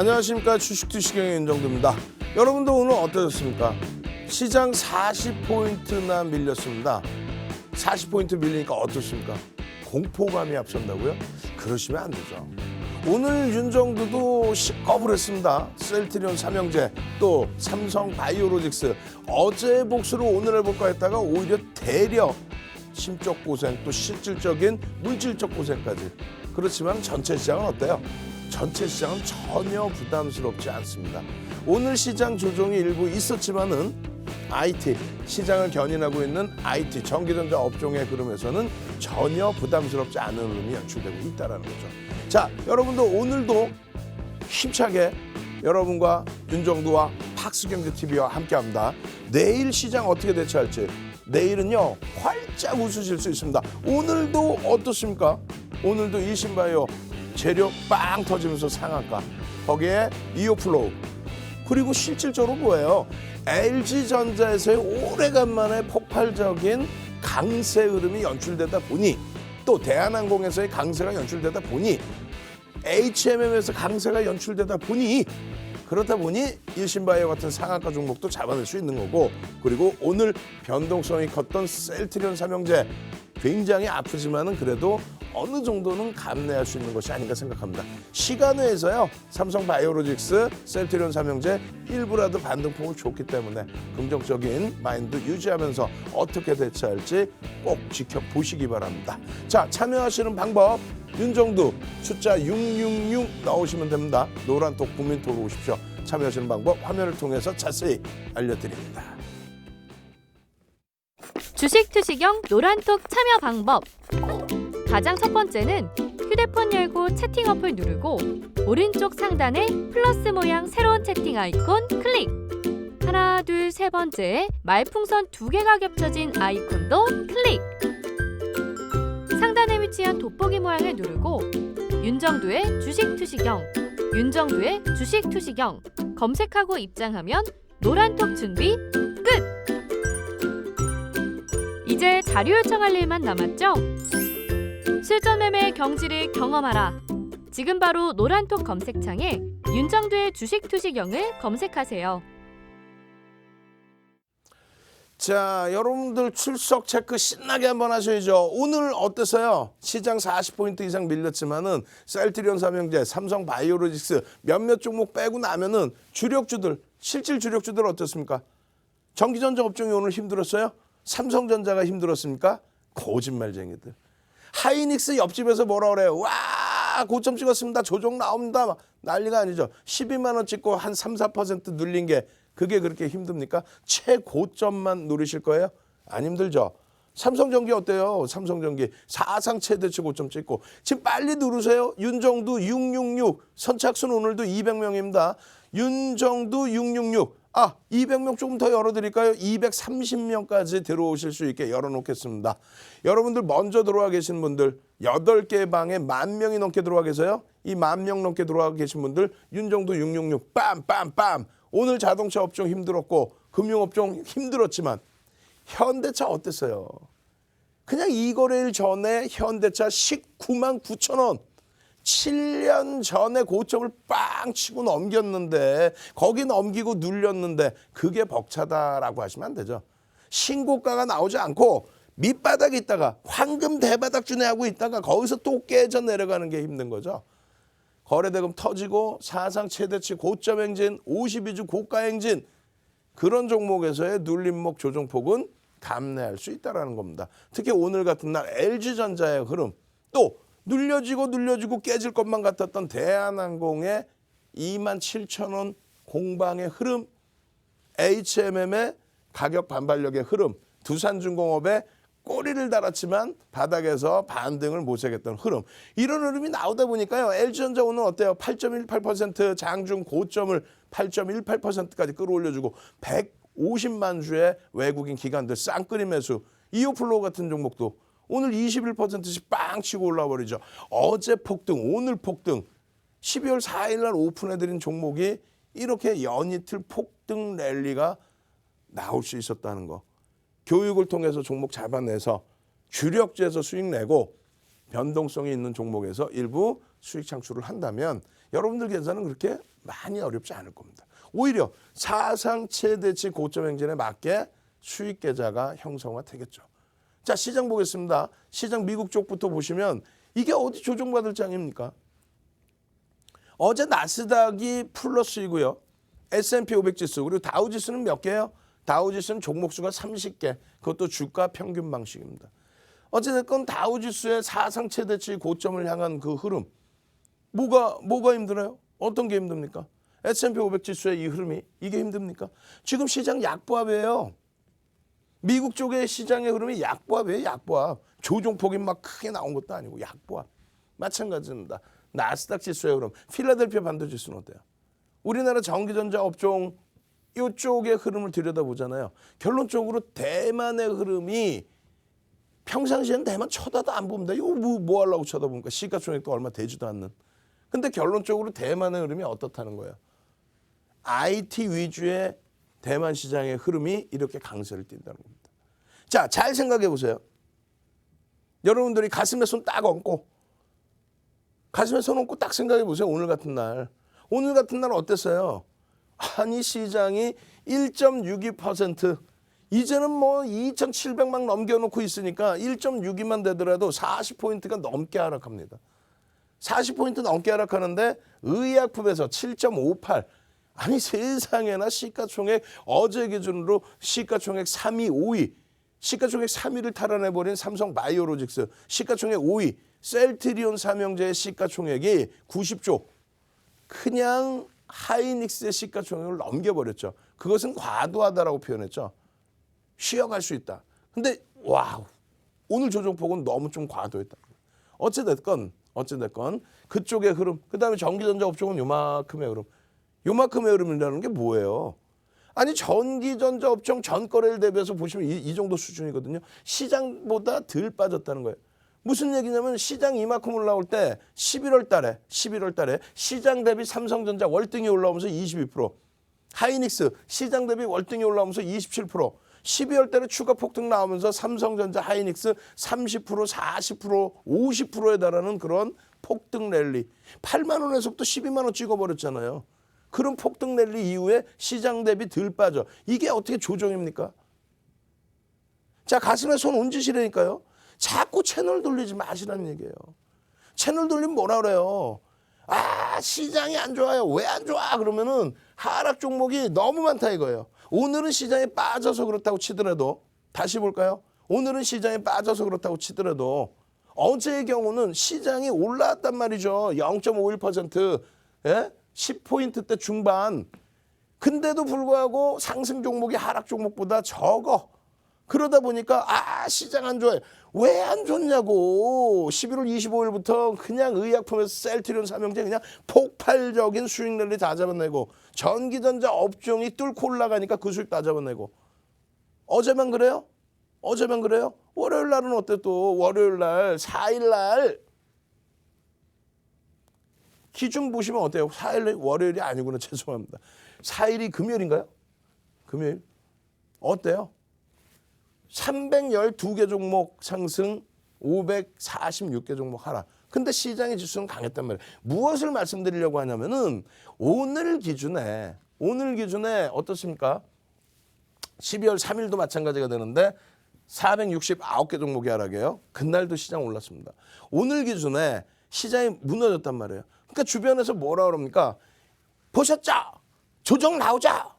안녕하십니까. 주식투시경의 윤정두입니다. 여러분도 오늘 어떠셨습니까? 시장 40포인트나 밀렸습니다. 40포인트 밀리니까 어떻습니까? 공포감이 앞선다고요? 그러시면 안 되죠. 오늘 윤정두도 꺼부렸습니다. 셀트리온 삼형제, 또 삼성 바이오로직스. 어제의 복수로 오늘을 볼까 했다가 오히려 대려 심적 고생, 또 실질적인 물질적 고생까지. 그렇지만 전체 시장은 어때요? 전체 시장은 전혀 부담스럽지 않습니다. 오늘 시장 조정이 일부 있었지만은 IT, 시장을 견인하고 있는 IT, 전기전자 업종의 흐름에서는 전혀 부담스럽지 않은 흐름이 연출되고 있다는 거죠. 자, 여러분도 오늘도 힘차게 여러분과 윤정두와 팍스경제TV와 함께합니다. 내일 시장 어떻게 대처할지, 내일은요 활짝 웃으실 수 있습니다. 오늘도 어떻습니까? 오늘도 일신바이오 재료 빵 터지면서 상한가, 거기에 이오플로우, 그리고 실질적으로 뭐예요? LG전자에서의 오래간만에 폭발적인 강세 흐름이 연출되다 보니, 또 대한항공에서의 강세가 연출되다 보니, HMM에서 강세가 연출되다 보니, 그렇다 보니 일신바이오 같은 상한가 종목도 잡아낼 수 있는 거고, 그리고 오늘 변동성이 컸던 셀트리온 삼형제 굉장히 아프지만은 그래도 어느 정도는 감내할 수 있는 것이 아닌가 생각합니다. 시간외에서요 삼성 바이오로직스, 셀트리온 삼형제 일부라도 반등폭을 줬기 때문에 긍정적인 마인드 유지하면서 어떻게 대처할지 꼭 지켜보시기 바랍니다. 자, 참여하시는 방법 윤정두 숫자 666 넣으시면 됩니다. 노란톡 국민톡으로 오십시오. 참여하시는 방법 화면을 통해서 자세히 알려드립니다. 주식투시경 노란톡 참여 방법. 가장 첫 번째는 휴대폰 열고 채팅 어플 누르고 오른쪽 상단에 플러스 모양 새로운 채팅 아이콘 클릭. 하나, 둘, 세 번째 말풍선 2개가 겹쳐진 아이콘도 클릭. 상단에 위치한 돋보기 모양을 누르고 윤정두의 주식투시경, 윤정두의 주식투시경 검색하고 입장하면 노란톡 준비 끝! 이제 자료 요청할 일만 남았죠? 실전 매매의 경지를 경험하라. 지금 바로 노란톡 검색창에 윤정두의 주식투시경을 검색하세요. 자, 여러분들 출석 체크 신나게 한번 하셔야죠. 오늘 어땠어요? 시장 40포인트 이상 밀렸지만은 셀트리온 삼형제, 삼성 바이오로직스 몇몇 종목 빼고 나면은 주력주들, 실질 주력주들 어떻습니까? 전기전자 업종이 오늘 힘들었어요? 삼성전자가 힘들었습니까? 거짓말쟁이들. 하이닉스 옆집에서 뭐라 그래요? 와, 고점 찍었습니다. 조정 나옵니다. 막 난리가 아니죠. 12만 원 찍고 한 3, 4% 눌린 게 그게 그렇게 힘듭니까? 최고점만 누리실 거예요? 안 힘들죠. 삼성전기 어때요? 삼성전기 사상 최대치 고점 찍고 지금 빨리 누르세요. 윤정두 666 선착순 오늘도 200명입니다. 윤정두 666 200명 조금 더 열어드릴까요? 230명까지 들어오실 수 있게 열어놓겠습니다. 여러분들 먼저 들어와 계신 분들 8개 방에 10,000명이 넘게 들어와 계세요. 이 10,000명 넘게 들어와 계신 분들 윤정두 666 빰빰빰. 오늘 자동차 업종 힘들었고 금융업종 힘들었지만 현대차 어땠어요? 그냥 이 거래일 전에 현대차 19만 9천 원. 7년 전에 고점을 빵 치고 넘겼는데, 거기 넘기고 눌렸는데 그게 벅차다라고 하시면 안 되죠. 신고가가 나오지 않고 밑바닥에 있다가 황금 대바닥 준비하고 있다가 거기서 또 깨져 내려가는 게 힘든 거죠. 거래대금 터지고 사상 최대치 고점 행진, 52주 고가 행진, 그런 종목에서의 눌림목 조정폭은 감내할 수 있다는 겁니다. 특히 오늘 같은 날 LG전자의 흐름, 또 눌려지고 깨질 것만 같았던 대한항공의 27,000원 공방의 흐름, HMM의 가격 반발력의 흐름, 두산중공업의 꼬리를 달았지만 바닥에서 반등을 모색했던 흐름, 이런 흐름이 나오다 보니까요. LG전자 오늘 어때요? 8.18% 장중 고점을 8.18%까지 끌어올려주고 150만 주의 외국인 기관들 쌍끌이 매수, 이오플로우 같은 종목도 오늘 21%씩 빵 치고 올라버리죠. 어제 폭등, 오늘 폭등, 12월 4일 날 오픈해드린 종목이 이렇게 연이틀 폭등 랠리가 나올 수 있었다는 거. 교육을 통해서 종목 잡아내서 주력주에서 수익 내고 변동성이 있는 종목에서 일부 수익 창출을 한다면 여러분들 계산은 그렇게 많이 어렵지 않을 겁니다. 오히려 사상 최대치 고점 행진에 맞게 수익 계좌가 형성화되겠죠. 자, 시장 보겠습니다. 시장 미국 쪽부터 보시면 이게 어디 조정받을 장입니까? 어제 나스닥이 플러스이고요. S&P 500 지수 그리고 다우 지수는 몇 개예요? 다우 지수는 종목 수가 30개. 그것도 주가 평균 방식입니다. 어쨌든 다우 지수의 사상 최대치 고점을 향한 그 흐름. 뭐가 힘들어요? 어떤 게 힘듭니까? S&P 500 지수의 이 흐름이 이게 힘듭니까? 지금 시장 약보합이에요. 미국 쪽의 시장의 흐름이 약보합이에요. 약보합. 조종폭이 막 크게 나온 것도 아니고 약보합. 마찬가지입니다. 나스닥 지수의 흐름. 필라델피아 반도 지수는 어때요? 우리나라 전기전자 업종 이쪽의 흐름을 들여다보잖아요. 결론적으로 대만의 흐름이 평상시에는 대만 쳐다도 안 봅니다. 이거 뭐 하려고 쳐다봅니까? 시가총액도 얼마 되지도 않는. 근데 결론적으로 대만의 흐름이 어떻다는 거예요? IT 위주의 대만 시장의 흐름이 이렇게 강세를 띈다는 겁니다. 자, 잘 생각해 보세요. 여러분들이 가슴에 손 딱 얹고 가슴에 손 얹고 딱 생각해 보세요. 오늘 같은 날. 오늘 같은 날 어땠어요? 아니 시장이 1.62% 이제는 뭐 2,700막 넘겨놓고 있으니까 1.62만 되더라도 40포인트가 넘게 하락합니다. 40포인트 넘게 하락하는데 의약품에서 7.58 아니 세상에나 시가총액 어제 기준으로 시가총액 3위 5위 시가총액 3위를 탈환해버린 삼성바이오로직스 시가총액 5위 셀트리온 삼형제의 시가총액이 90조 그냥 하이닉스의 시가총액을 넘겨버렸죠. 그것은 과도하다라고 표현했죠. 쉬어갈 수 있다. 근데 와우 오늘 조정폭은 너무 좀 과도했다. 어찌됐건 그쪽의 흐름 그다음에 전기전자 업종은 요만큼의 흐름 요만큼의 흐름이라는 게 뭐예요? 아니 전기전자 업종 전거래일 대비해서 보시면 이 정도 수준이거든요. 시장보다 덜 빠졌다는 거예요. 무슨 얘기냐면 시장 이만큼 올라올 때 11월 달에 시장 대비 삼성전자 월등히 올라오면서 22% 하이닉스 시장 대비 월등히 올라오면서 27% 12월 달에 추가 폭등 나오면서 삼성전자 하이닉스 30% 40% 50%에 달하는 그런 폭등 랠리 8만 원에서부터 12만 원 찍어버렸잖아요. 그런 폭등 랠리 이후에 시장 대비 덜 빠져. 이게 어떻게 조정입니까? 자 가슴에 손 얹으시라니까요. 자꾸 채널 돌리지 마시라는 얘기예요. 채널 돌리면 뭐라 그래요? 아 시장이 안 좋아요. 왜 안 좋아? 그러면은 하락 종목이 너무 많다 이거예요. 오늘은 시장에 빠져서 그렇다고 치더라도 다시 볼까요? 오늘은 시장에 빠져서 그렇다고 치더라도 어제의 경우는 시장이 올라왔단 말이죠. 0.51% 예? 10포인트대 중반. 근데도 불구하고 상승 종목이 하락 종목보다 적어. 그러다 보니까 아 시장 안 좋아요. 왜 안 좋냐고. 11월 25일부터 그냥 의약품에서 셀트리온 삼형제 그냥 폭발적인 수익 랠리 다 잡아내고 전기전자 업종이 뚫고 올라가니까 그 수익 다 잡아내고 어제만 그래요? 월요일 날은 어때 또 월요일 날 4일 날 기준 보시면 어때요? 4일 월요일이 아니구나 죄송합니다. 4일이 금요일인가요? 금요일 어때요? 312개 종목 상승 546개 종목 하락. 근데 시장의 지수는 강했단 말이에요. 무엇을 말씀드리려고 하냐면은 오늘 기준에 어떻습니까? 12월 3일도 마찬가지가 되는데 469개 종목이 하락해요. 그날도 시장 올랐습니다. 오늘 기준에 시장이 무너졌단 말이에요. 그러니까 주변에서 뭐라 그럽니까? 보셨죠? 조정 나오자.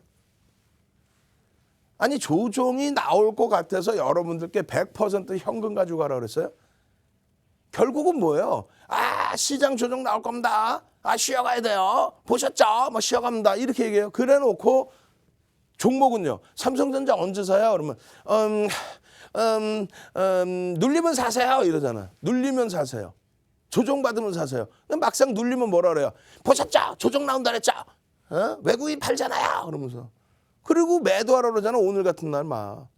아니 조정이 나올 것 같아서 여러분들께 100% 현금 가지고 가라 그랬어요? 결국은 뭐예요? 아 시장 조정 나올 겁니다. 아 쉬어가야 돼요. 보셨죠? 뭐 쉬어갑니다. 이렇게 얘기해요. 그래 놓고 종목은요. 삼성전자 언제 사요? 그러면 눌리면 사세요 이러잖아. 눌리면 사세요. 조정받으면 사세요. 막상 눌리면 뭐라 그래요? 보셨죠? 조정 나온다 그랬죠? 어? 외국인 팔잖아요. 그러면서. 그리고 매도하라 그러잖아. 오늘 같은 날 막.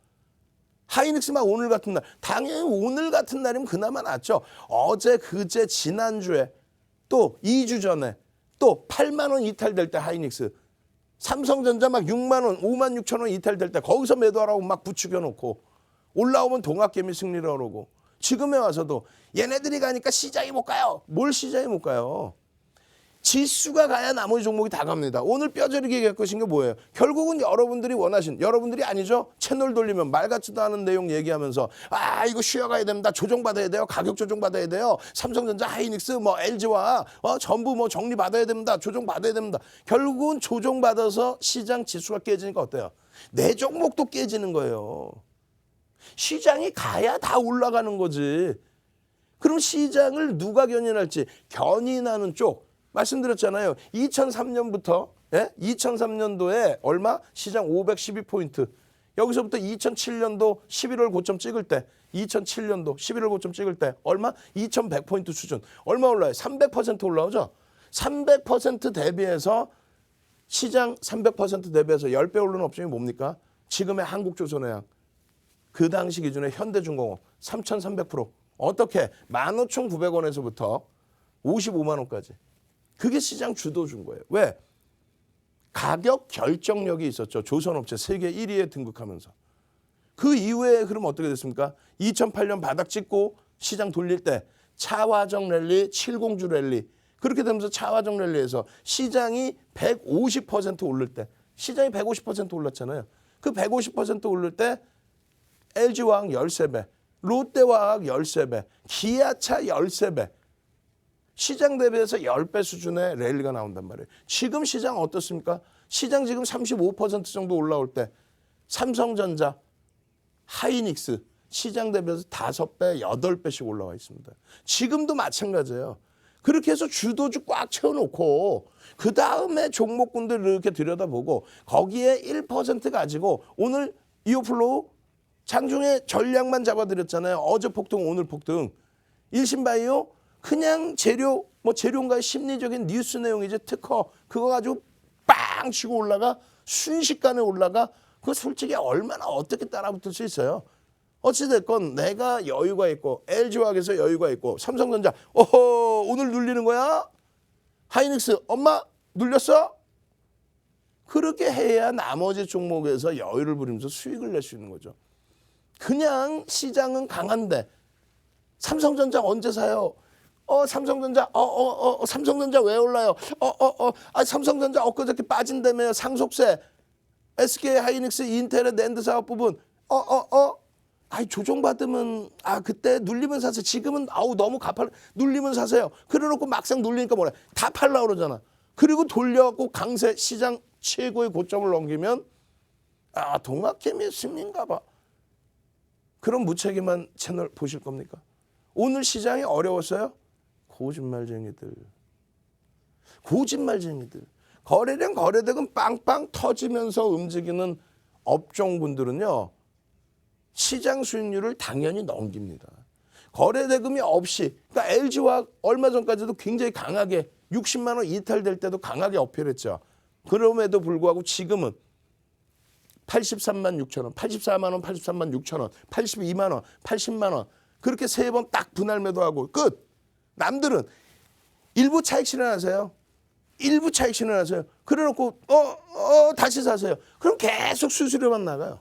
하이닉스 막 오늘 같은 날. 당연히 오늘 같은 날이면 그나마 낫죠. 어제 그제 지난주에 또 2주 전에 또 8만 원 이탈될 때 하이닉스. 삼성전자 막 6만 원 5만 6천 원 이탈될 때 거기서 매도하라고 막 부추겨 놓고 올라오면 동학개미 승리라 그러고 지금에 와서도 얘네들이 가니까 시장이 못 가요. 뭘 시장이 못 가요. 지수가 가야 나머지 종목이 다 갑니다. 오늘 뼈저리게 얘기할 것인 게 뭐예요? 결국은 여러분들이 원하신, 여러분들이 아니죠? 채널 돌리면 말 같지도 않은 내용 얘기하면서 이거 쉬어가야 됩니다. 조정받아야 돼요. 가격 조정받아야 돼요. 삼성전자, 하이닉스, 뭐 LG와 전부 뭐 정리받아야 됩니다. 조정받아야 됩니다. 결국은 조정받아서 시장 지수가 깨지니까 어때요? 내 종목도 깨지는 거예요. 시장이 가야 다 올라가는 거지. 그럼 시장을 누가 견인할지, 견인하는 쪽 말씀드렸잖아요. 2003년부터 2003년도에 얼마? 시장 512포인트. 여기서부터 2007년도 11월 고점 찍을 때 2007년도 11월 고점 찍을 때 얼마? 2100포인트 수준. 얼마 올라요? 300% 올라오죠. 300% 대비해서 시장 300% 대비해서 10배 오르는 업종이 뭡니까? 지금의 한국조선해양. 그 당시 기준의 현대중공업 3300%. 어떻게? 15,900원에서부터 55만 원까지. 그게 시장 주도준 거예요. 왜? 가격 결정력이 있었죠. 조선업체 세계 1위에 등극하면서. 그 이후에 그럼 어떻게 됐습니까? 2008년 바닥 찍고 시장 돌릴 때 차화정 랠리, 70주 랠리. 그렇게 되면서 차화정 랠리에서 시장이 150% 오를 때, 시장이 150% 올랐잖아요. 그 150% 오를 때 LG화학 13배, 롯데화학 13배, 기아차 13배. 시장 대비해서 10배 수준의 랠리가 나온단 말이에요. 지금 시장 어떻습니까? 시장 지금 35% 정도 올라올 때 삼성전자, 하이닉스 시장 대비해서 5배, 8배씩 올라와 있습니다. 지금도 마찬가지예요. 그렇게 해서 주도주 꽉 채워놓고 그 다음에 종목군들을 이렇게 들여다보고 거기에 1% 가지고 오늘 이오플로우 장중에 전략만 잡아드렸잖아요. 어제 폭등, 오늘 폭등. 일신바이오 그냥 재료, 뭐 재료인가의 심리적인 뉴스 내용이지 특허 그거 가지고 빵 치고 올라가 순식간에 올라가 그거 솔직히 얼마나 어떻게 따라붙을 수 있어요. 어찌됐건 내가 여유가 있고 LG화학에서 여유가 있고 삼성전자 오늘 눌리는 거야? 하이닉스 엄마 눌렸어? 그렇게 해야 나머지 종목에서 여유를 부리면서 수익을 낼 수 있는 거죠. 그냥 시장은 강한데 삼성전자 언제 사요? 삼성전자 삼성전자 왜 올라요? 삼성전자 엊그저께 빠진다며요. 상속세 SK 하이닉스 인텔의 낸드 사업 부분 조정받으면 그때 눌리면 사세요. 지금은 너무 가팔 눌리면 사세요. 그래놓고 막상 눌리니까 뭐래 다 팔라 그러잖아. 그리고 돌려갖고 강세 시장 최고의 고점을 넘기면 동학개미 승리인가 봐. 그럼 무책임한 채널 보실 겁니까? 오늘 시장이 어려웠어요? 거짓말쟁이들. 거래량 거래대금 빵빵 터지면서 움직이는 업종분들은요. 시장 수익률을 당연히 넘깁니다. 거래대금이 없이 그러니까 LG화학 얼마 전까지도 굉장히 강하게 60만 원 이탈될 때도 강하게 어필했죠. 그럼에도 불구하고 지금은 83만 6천 원, 84만 원, 83만 6천 원, 82만 원, 80만 원 그렇게 세 번 딱 분할 매도하고 끝. 남들은 일부 차익 실현하세요. 일부 차익 실현하세요. 그래놓고 다시 사세요. 그럼 계속 수수료만 나가요.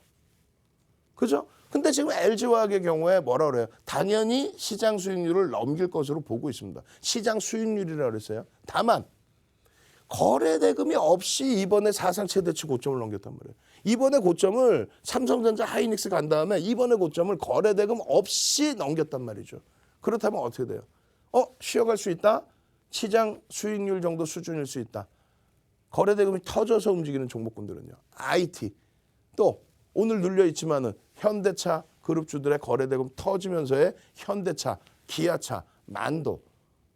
그죠? 근데 지금 LG화학의 경우에 뭐라 그래요? 당연히 시장 수익률을 넘길 것으로 보고 있습니다. 시장 수익률이라고 그랬어요. 다만 거래 대금이 없이 이번에 사상 최대치 고점을 넘겼단 말이에요. 이번에 고점을 삼성전자 하이닉스 간 다음에 이번에 고점을 거래 대금 없이 넘겼단 말이죠. 그렇다면 어떻게 돼요? 쉬어갈 수 있다? 시장 수익률 정도 수준일 수 있다. 거래 대금이 터져서 움직이는 종목군들은요. IT 또 오늘 눌려 있지만은 현대차 그룹주들의 거래 대금 터지면서의 현대차, 기아차, 만도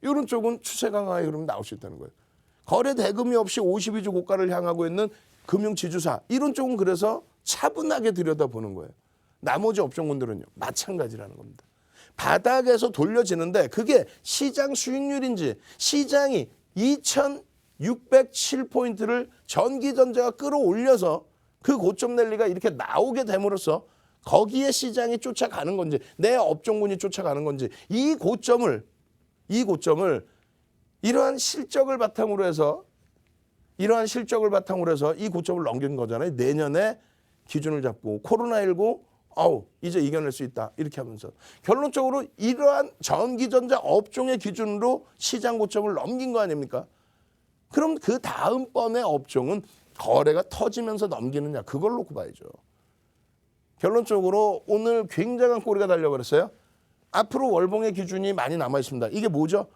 이런 쪽은 추세 강화의 흐름이 나올 수 있다는 거예요. 거래 대금이 없이 52주 고가를 향하고 있는 금융지주사 이런 쪽은 그래서 차분하게 들여다보는 거예요. 나머지 업종군들은요. 마찬가지라는 겁니다. 바닥에서 돌려지는데 그게 시장 수익률인지 시장이 2607포인트를 전기전자가 끌어올려서 그 고점 랠리가 이렇게 나오게 됨으로써 거기에 시장이 쫓아가는 건지 내 업종군이 쫓아가는 건지 이 고점을 이러한 실적을 바탕으로 해서 이 고점을 넘긴 거잖아요. 내년에 기준을 잡고 코로나19 이제 이겨낼 수 있다. 이렇게 하면서 결론적으로 이러한 전기전자 업종의 기준으로 시장 고점을 넘긴 거 아닙니까? 그럼 그 다음번에 업종은 거래가 터지면서 넘기느냐 그걸 놓고 봐야죠. 결론적으로 오늘 굉장한 꼬리가 달려버렸어요. 앞으로 월봉의 기준이 많이 남아 있습니다. 이게 뭐죠?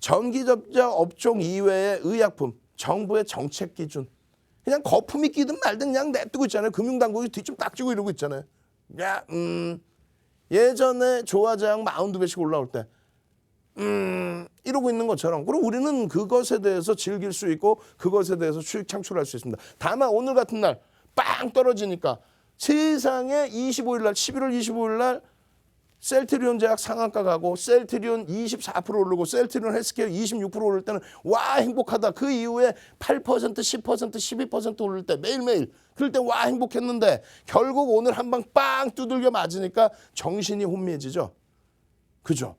전기접자 업종 이외의 의약품, 정부의 정책 기준. 그냥 거품이 끼든 말든 그냥 냅두고 있잖아요. 금융당국이 뒤좀 딱지고 이러고 있잖아요. 야, 예전에 조화제약 42배씩 올라올 때 이러고 있는 것처럼. 그럼 우리는 그것에 대해서 즐길 수 있고 그것에 대해서 수익 창출할 수 있습니다. 다만 오늘 같은 날 빵 떨어지니까 세상에 25일 날 11월 25일 날 셀트리온 제약 상한가 가고 셀트리온 24% 오르고 셀트리온 헬스케어 26% 오를 때는 와 행복하다. 그 이후에 8%, 10%, 12% 오를 때 매일매일 그럴 때 와 행복했는데 결국 오늘 한 방 빵 두들겨 맞으니까 정신이 혼미해지죠. 그죠?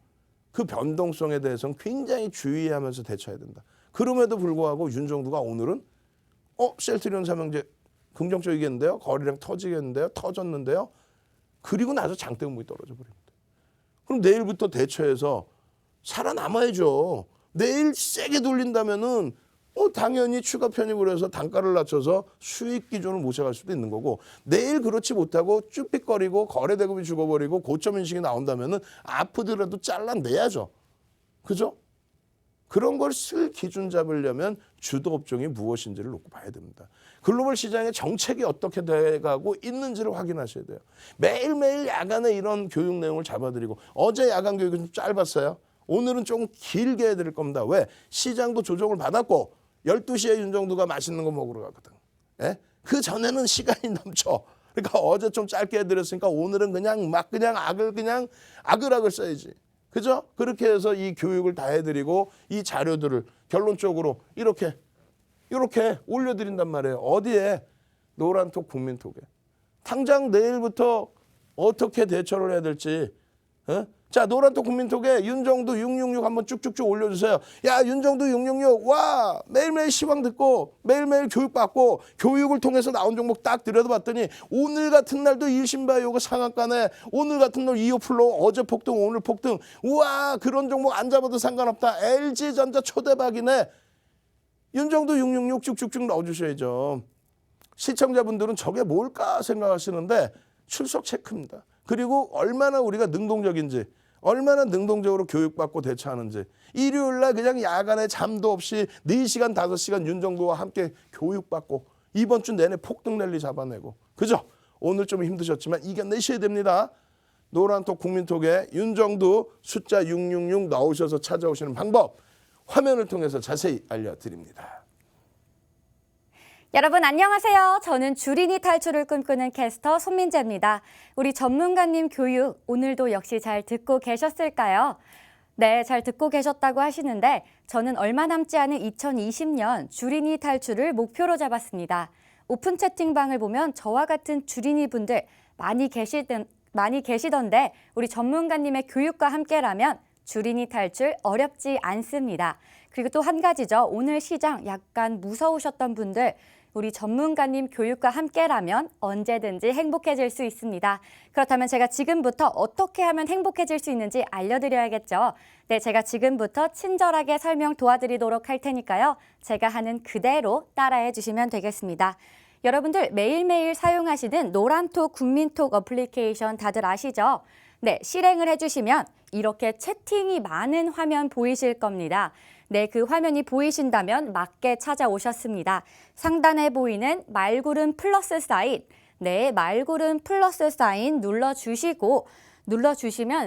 그 변동성에 대해서는 굉장히 주의하면서 대처해야 된다. 그럼에도 불구하고 윤정두가 오늘은 셀트리온 삼형제 긍정적이겠는데요. 거래량 터지겠는데요. 터졌는데요. 그리고 나서 장대음목이 떨어져 버립니다. 그럼 내일부터 대처해서 살아남아야죠. 내일 세게 돌린다면은 당연히 추가 편입을 해서 단가를 낮춰서 수익 기준을 모셔갈 수도 있는 거고 내일 그렇지 못하고 쭈삣거리고 거래 대금이 죽어버리고 고점 인식이 나온다면은 아프더라도 잘라내야죠. 그죠? 그런 걸 쓸 기준 잡으려면 주도 업종이 무엇인지를 놓고 봐야 됩니다. 글로벌 시장의 정책이 어떻게 돼가고 있는지를 확인하셔야 돼요. 매일매일 야간에 이런 교육 내용을 잡아드리고 어제 야간 교육은 좀 짧았어요. 오늘은 좀 길게 해드릴 겁니다. 왜? 시장도 조정을 받았고 12시에 윤정두가 맛있는 거 먹으러 가거든. 예? 그 전에는 시간이 넘쳐. 그러니까 어제 좀 짧게 해드렸으니까 오늘은 그냥 아글아글 써야지. 그죠? 그렇게 해서 이 교육을 다 해드리고 이 자료들을 결론적으로 이렇게 올려드린단 말이에요. 어디에? 노란톡 국민톡에. 당장 내일부터 어떻게 대처를 해야 될지. 자, 노란톡 국민톡에 윤정두 666 한번 쭉쭉쭉 올려주세요. 야, 윤정두 666 와 매일매일 시황 듣고 매일매일 교육받고 교육을 통해서 나온 종목 딱 들여다봤더니 오늘 같은 날도 일신바이오가 상한가네. 오늘 같은 날 이오플로 어제 폭등 오늘 폭등. 우와 그런 종목 안 잡아도 상관없다. LG전자 초대박이네. 윤정두 666 쭉쭉쭉 넣어주셔야죠. 시청자분들은 저게 뭘까 생각하시는데 출석 체크입니다. 그리고 얼마나 우리가 능동적인지 얼마나 능동적으로 교육받고 대처하는지 일요일 날 그냥 야간에 잠도 없이 4시간 5시간 윤정두와 함께 교육받고 이번 주 내내 폭등 랠리 잡아내고 그죠? 오늘 좀 힘드셨지만 이겨내셔야 됩니다. 노란톡 국민톡에 윤정두 숫자 666 넣으셔서 찾아오시는 방법 화면을 통해서 자세히 알려드립니다. 여러분 안녕하세요. 저는 주린이 탈출을 꿈꾸는 캐스터 손민재입니다. 우리 전문가님 교육 오늘도 역시 잘 듣고 계셨을까요? 네, 잘 듣고 계셨다고 하시는데 저는 얼마 남지 않은 2020년 주린이 탈출을 목표로 잡았습니다. 오픈 채팅방을 보면 저와 같은 주린이 분들 많이 계시던데 우리 전문가님의 교육과 함께라면 주린이 탈출 어렵지 않습니다. 그리고 또 한 가지죠. 오늘 시장 약간 무서우셨던 분들 우리 전문가님 교육과 함께라면 언제든지 행복해질 수 있습니다. 그렇다면 제가 지금부터 어떻게 하면 행복해질 수 있는지 알려드려야겠죠. 네, 제가 지금부터 친절하게 설명 도와드리도록 할 테니까요. 제가 하는 그대로 따라해 주시면 되겠습니다. 여러분들 매일매일 사용하시는 노란톡 국민톡 어플리케이션 다들 아시죠? 네, 실행을 해주시면 이렇게 채팅이 많은 화면 보이실 겁니다. 네, 그 화면이 보이신다면 맞게 찾아오셨습니다. 상단에 보이는 말구름 플러스 사인, 네, 말구름 플러스 사인 눌러주시면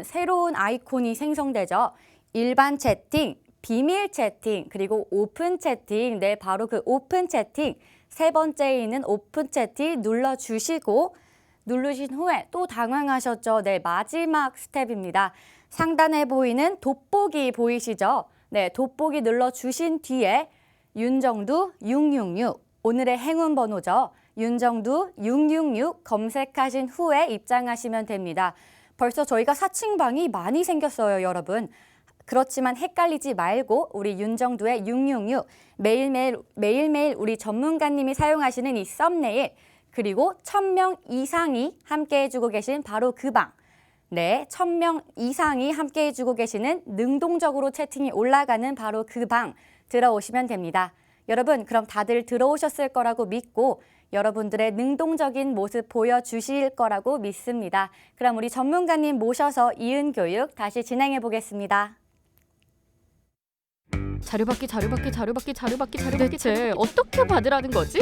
새로운 아이콘이 생성되죠. 일반 채팅, 비밀 채팅, 그리고 오픈 채팅, 네, 바로 그 오픈 채팅, 세 번째에 있는 오픈 채팅 누르신 후에 또 당황하셨죠? 네, 마지막 스텝입니다. 상단에 보이는 돋보기 보이시죠? 네, 돋보기 눌러주신 뒤에 윤정두 666, 오늘의 행운 번호죠. 윤정두 666 검색하신 후에 입장하시면 됩니다. 벌써 저희가 사칭방이 많이 생겼어요, 여러분. 그렇지만 헷갈리지 말고 우리 윤정두의 666, 매일매일 우리 전문가님이 사용하시는 이 썸네일, 그리고 1000명 이상이 함께해주고 계신 바로 그 방. 네, 1000명 이상이 함께해주고 계시는 능동적으로 채팅이 올라가는 바로 그 방. 들어오시면 됩니다. 여러분, 그럼 다들 들어오셨을 거라고 믿고 여러분들의 능동적인 모습 보여주실 거라고 믿습니다. 그럼 우리 전문가님 모셔서 이은 교육 다시 진행해 보겠습니다. 자료받기 대체 어떻게 받으라는 거지?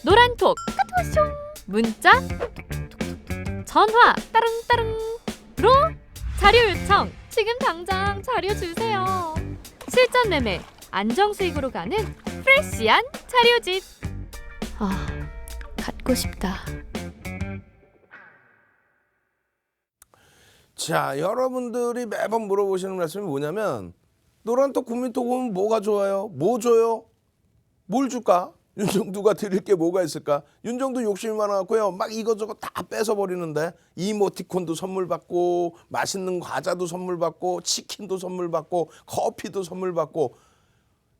노란톡 카톡 문자 톡톡톡톡 전화 따릉따릉로 자료 요청 지금 당장 자료 주세요. 실전 매매 안정수익으로 가는 프레시한 자료집. 아, 갖고 싶다. 자, 여러분들이 매번 물어보시는 말씀이 뭐냐면 노란톡 국민톡 오면 뭐가 좋아요? 뭐 줘요? 뭘 줄까? 윤정두가 드릴 게 뭐가 있을까? 윤정두 욕심이 많아갖고요. 막 이것저것 다 뺏어버리는데 이모티콘도 선물 받고 맛있는 과자도 선물 받고 치킨도 선물 받고 커피도 선물 받고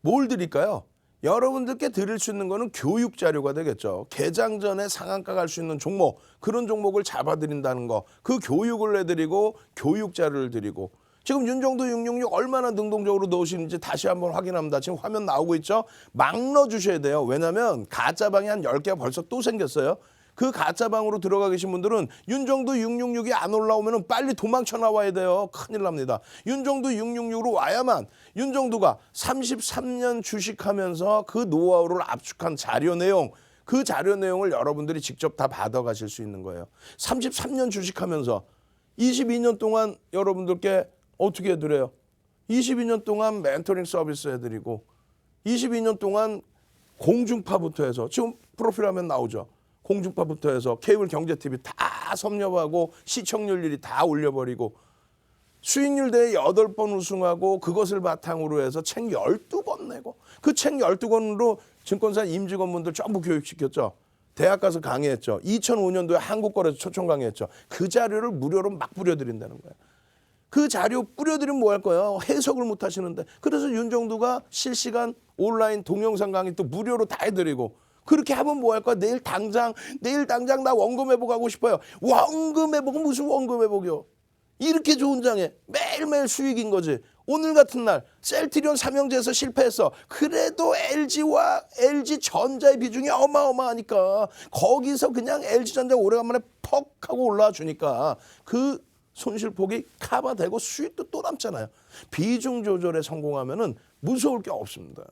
뭘 드릴까요? 여러분들께 드릴 수 있는 거는 교육 자료가 되겠죠. 개장 전에 상한가 갈 수 있는 종목, 그런 종목을 잡아드린다는 거. 그 교육을 해드리고 교육 자료를 드리고 지금 윤정두 666 얼마나 능동적으로 넣으시는지 다시 한번 확인합니다. 지금 화면 나오고 있죠? 막 넣어주셔야 돼요. 왜냐하면 가짜방이 한 10개가 벌써 또 생겼어요. 그 가짜방으로 들어가 계신 분들은 윤정두 666이 안 올라오면 빨리 도망쳐 나와야 돼요. 큰일 납니다. 윤정두 666으로 와야만 윤정두가 33년 주식하면서 그 노하우를 압축한 자료 내용, 그 자료 내용을 여러분들이 직접 다 받아가실 수 있는 거예요. 33년 주식하면서 22년 동안 여러분들께 어떻게 해드려요? 22년 동안 멘토링 서비스 해드리고 22년 동안 공중파부터 해서 지금 프로필 화면 나오죠. 공중파부터 해서 케이블 경제TV 다 섭렵하고 시청률 1위 다 올려버리고 수익률 대회 8번 우승하고 그것을 바탕으로 해서 책 12권 내고 그 책 12권으로 증권사 임직원분들 전부 교육시켰죠. 대학 가서 강의했죠. 2005년도에 한국거래소 초청 강의했죠. 그 자료를 무료로 막 뿌려드린다는 거예요. 그 자료 뿌려드리면 뭐 할 거예요? 해석을 못 하시는데. 그래서 윤정두가 실시간 온라인 동영상 강의 또 무료로 다 해드리고 그렇게 하면 뭐 할 거야? 내일 당장 나 원금 회복하고 싶어요. 원금 회복은 무슨 원금 회복이요? 이렇게 좋은 장에 매일매일 수익인 거지. 오늘 같은 날 셀트리온 삼형제에서 실패했어. 그래도 LG와 LG전자의 비중이 어마어마하니까 거기서 그냥 LG전자 오래간만에 퍽 하고 올라와 주니까 그 손실폭이 커버되고 수익도 또 남잖아요. 비중 조절에 성공하면은 무서울 게 없습니다.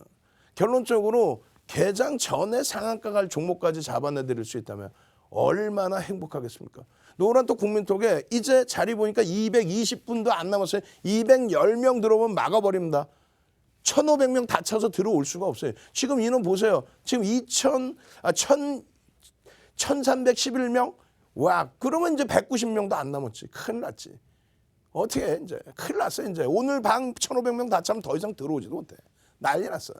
결론적으로 개장 전에 상한가 갈 종목까지 잡아내드릴 수 있다면 얼마나 행복하겠습니까? 노란톡 국민톡에 이제 자리 보니까 220분도 안 남았어요. 210명 들어오면 막아버립니다. 1,500명 다 쳐서 들어올 수가 없어요. 지금 인원 보세요. 지금 1,311명? 와, 그러면 이제 190명도 안 남았지. 큰일 났지. 어떻게 해, 이제. 큰일 났어, 이제. 오늘 방 1,500명 다 차면 더 이상 들어오지도 못해. 난리 났어요.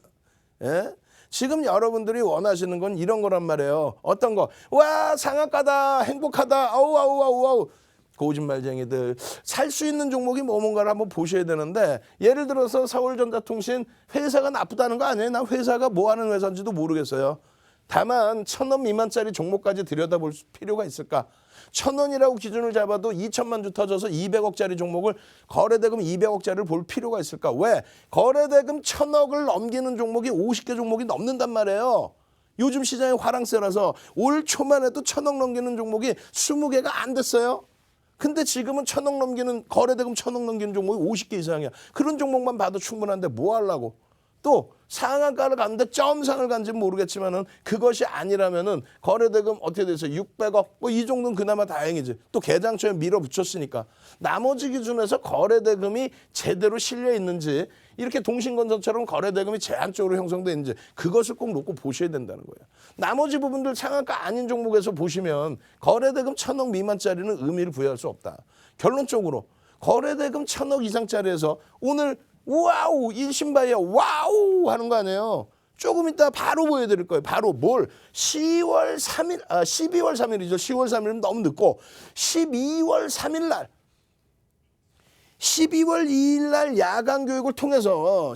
예? 지금 여러분들이 원하시는 건 이런 거란 말이에요. 어떤 거? 와, 상한가다, 행복하다, 아우. 거짓말쟁이들. 살 수 있는 종목이 뭔가를 한번 보셔야 되는데 예를 들어서 서울전자통신 회사가 나쁘다는 거 아니에요. 난 회사가 뭐 하는 회사인지도 모르겠어요. 다만 1,000원 미만짜리 종목까지 들여다볼 필요가 있을까? 1,000원이라고 기준을 잡아도 2천만 주 터져서 200억짜리 종목을 거래대금 200억짜리를 볼 필요가 있을까? 왜? 거래대금 1,000억을 넘기는 종목이 50개 종목이 넘는단 말이에요. 요즘 시장이 화랑세라서 올 초만 해도 1,000억 넘기는 종목이 20개가 안 됐어요. 근데 지금은 1,000억 넘기는 거래대금 1,000억 넘기는 종목이 50개 이상이야. 그런 종목만 봐도 충분한데 뭐 하려고? 또 상한가를 갔는데 점상을 간지는 모르겠지만은 그것이 아니라면은 거래대금 어떻게 돼서 600억 뭐 이 정도는 그나마 다행이지. 또 개장초에 밀어붙였으니까 나머지 기준에서 거래대금이 제대로 실려 있는지 이렇게 동신건설처럼 거래대금이 제한적으로 형성돼 있는지 그것을 꼭 놓고 보셔야 된다는 거예요. 나머지 부분들 상한가 아닌 종목에서 보시면 거래대금 1,000억 미만짜리는 의미를 부여할 수 없다. 결론적으로 거래대금 1,000억 이상짜리에서 오늘 와우 일신바이어 와우 하는 거 아니에요. 조금 이따 바로 보여드릴 거예요. 바로 뭘? 12월 3일이죠. 10월 3일은 너무 늦고 12월 3일 날 12월 2일 날 야간 교육을 통해서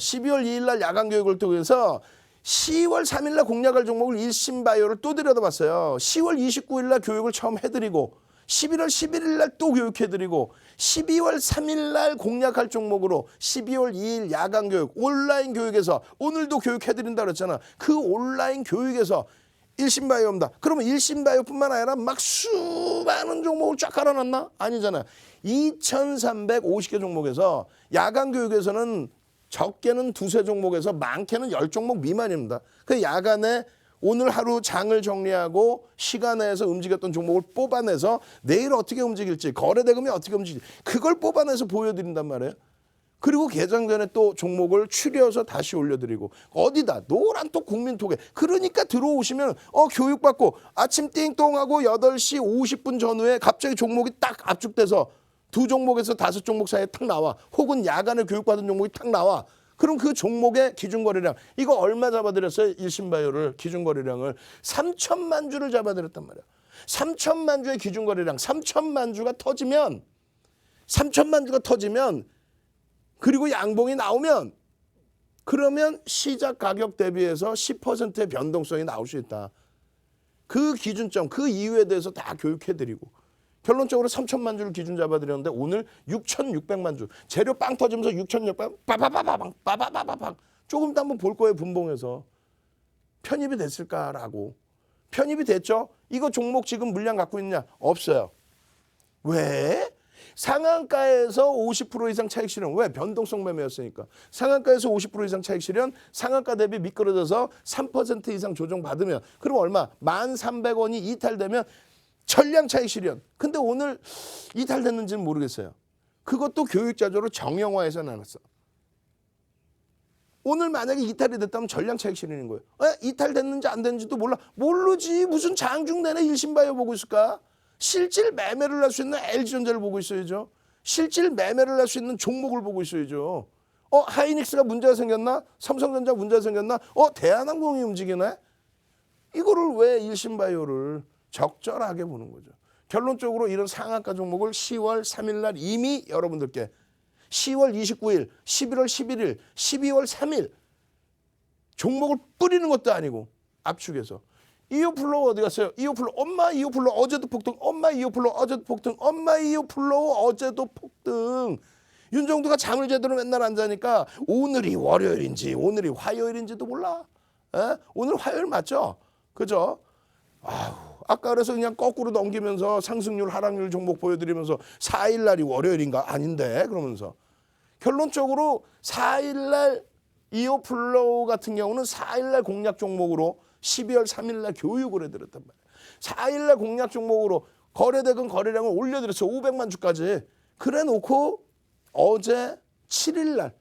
10월 3일 날 공략할 종목을 일신바이오를 또 들여다봤어요. 10월 29일 날 교육을 처음 해드리고 11월 11일 날 또 교육해드리고 12월 3일 날 공략할 종목으로 12월 2일 야간 교육 온라인 교육에서 오늘도 교육해드린다 그랬잖아. 그 온라인 교육에서 일신바이오입니다. 그러면 일신바이오뿐만 아니라 막 수많은 종목을 쫙 깔아놨나? 아니잖아. 2350개 종목에서 야간 교육에서는 적게는 두세 종목에서 많게는 10종목 미만입니다. 그 야간에 오늘 하루 장을 정리하고 시간 내에서 움직였던 종목을 뽑아내서 내일 어떻게 움직일지 거래대금이 어떻게 움직일지 그걸 뽑아내서 보여드린단 말이에요. 그리고 개장 전에 또 종목을 추려서 다시 올려드리고 어디다 노란톡 국민톡에 그러니까 들어오시면 교육받고 아침 띵동하고 8시 50분 전후에 갑자기 종목이 딱 압축돼서 두 종목에서 다섯 종목 사이에 탁 나와 혹은 야간에 교육받은 종목이 탁 나와 그럼 그 종목의 기준거래량 이거 얼마 잡아드렸어요? 일신바이오를 기준거래량을 3천만 주를 잡아드렸단 말이야. 3천만 주의 기준거래량 3천만 주가 터지면 3천만 주가 터지면 그리고 양봉이 나오면 그러면 시작 가격 대비해서 10%의 변동성이 나올 수 있다. 그 기준점 그 이유에 대해서 다 교육해드리고 결론적으로 3천만 주를 기준 잡아드렸는데 오늘 6,600만 주 재료 빵 터지면서 6,600 빠바바바방 조금 이따 한번 볼 거예요. 분봉에서 편입이 됐을까라고. 편입이 됐죠. 이거 종목 지금 물량 갖고 있냐? 없어요. 왜? 상한가에서 50% 이상 차익 실현. 왜? 변동성 매매였으니까. 상한가에서 50% 이상 차익 실현, 상한가 대비 미끄러져서 3% 이상 조정받으면 그럼 얼마? 1,300원이 이탈되면 전량 차익 실현. 근데 오늘 이탈됐는지는 모르겠어요. 그것도 교육자료로 정형화해서 나눴어. 오늘 만약에 이탈이 됐다면 전량 차익 실현인 거예요. 이탈됐는지 안 됐는지도 몰라. 모르지. 무슨 장중 내내 일신바이오 보고 있을까? 실질 매매를 할 수 있는 LG전자를 보고 있어야죠. 실질 매매를 할 수 있는 종목을 보고 있어야죠. 하이닉스가 문제가 생겼나? 삼성전자 문제가 생겼나? 대한항공이 움직이네? 이거를 왜 일신바이오를 적절하게 보는 거죠. 결론적으로 이런 상한가 종목을 10월 3일 날 이미 여러분들께 10월 29일, 11월 11일, 12월 3일 종목을 뿌리는 것도 아니고 압축해서 이오플로우 어디 갔어요? 이오플로우 엄마 이오플로우 어제도 폭등 엄마 이오플로우 어제도 폭등 엄마 이오플로우 어제도 폭등 윤정두가 잠을 제대로 맨날 안 자니까 오늘이 월요일인지 오늘이 화요일인지도 몰라. 오늘 화요일 맞죠? 그죠? 아까 그래서 그냥 거꾸로 넘기면서 상승률 하락률 종목 보여드리면서 4일 날이 월요일인가? 아닌데 그러면서 결론적으로 4일 날 이오플로우 같은 경우는 4일 날 공략 종목으로 12월 3일 날 교육을 해드렸단 말이에요. 4일 날 공략 종목으로 거래대금 거래량을 올려드렸어요. 500만 주까지. 그래 놓고 어제 7일 날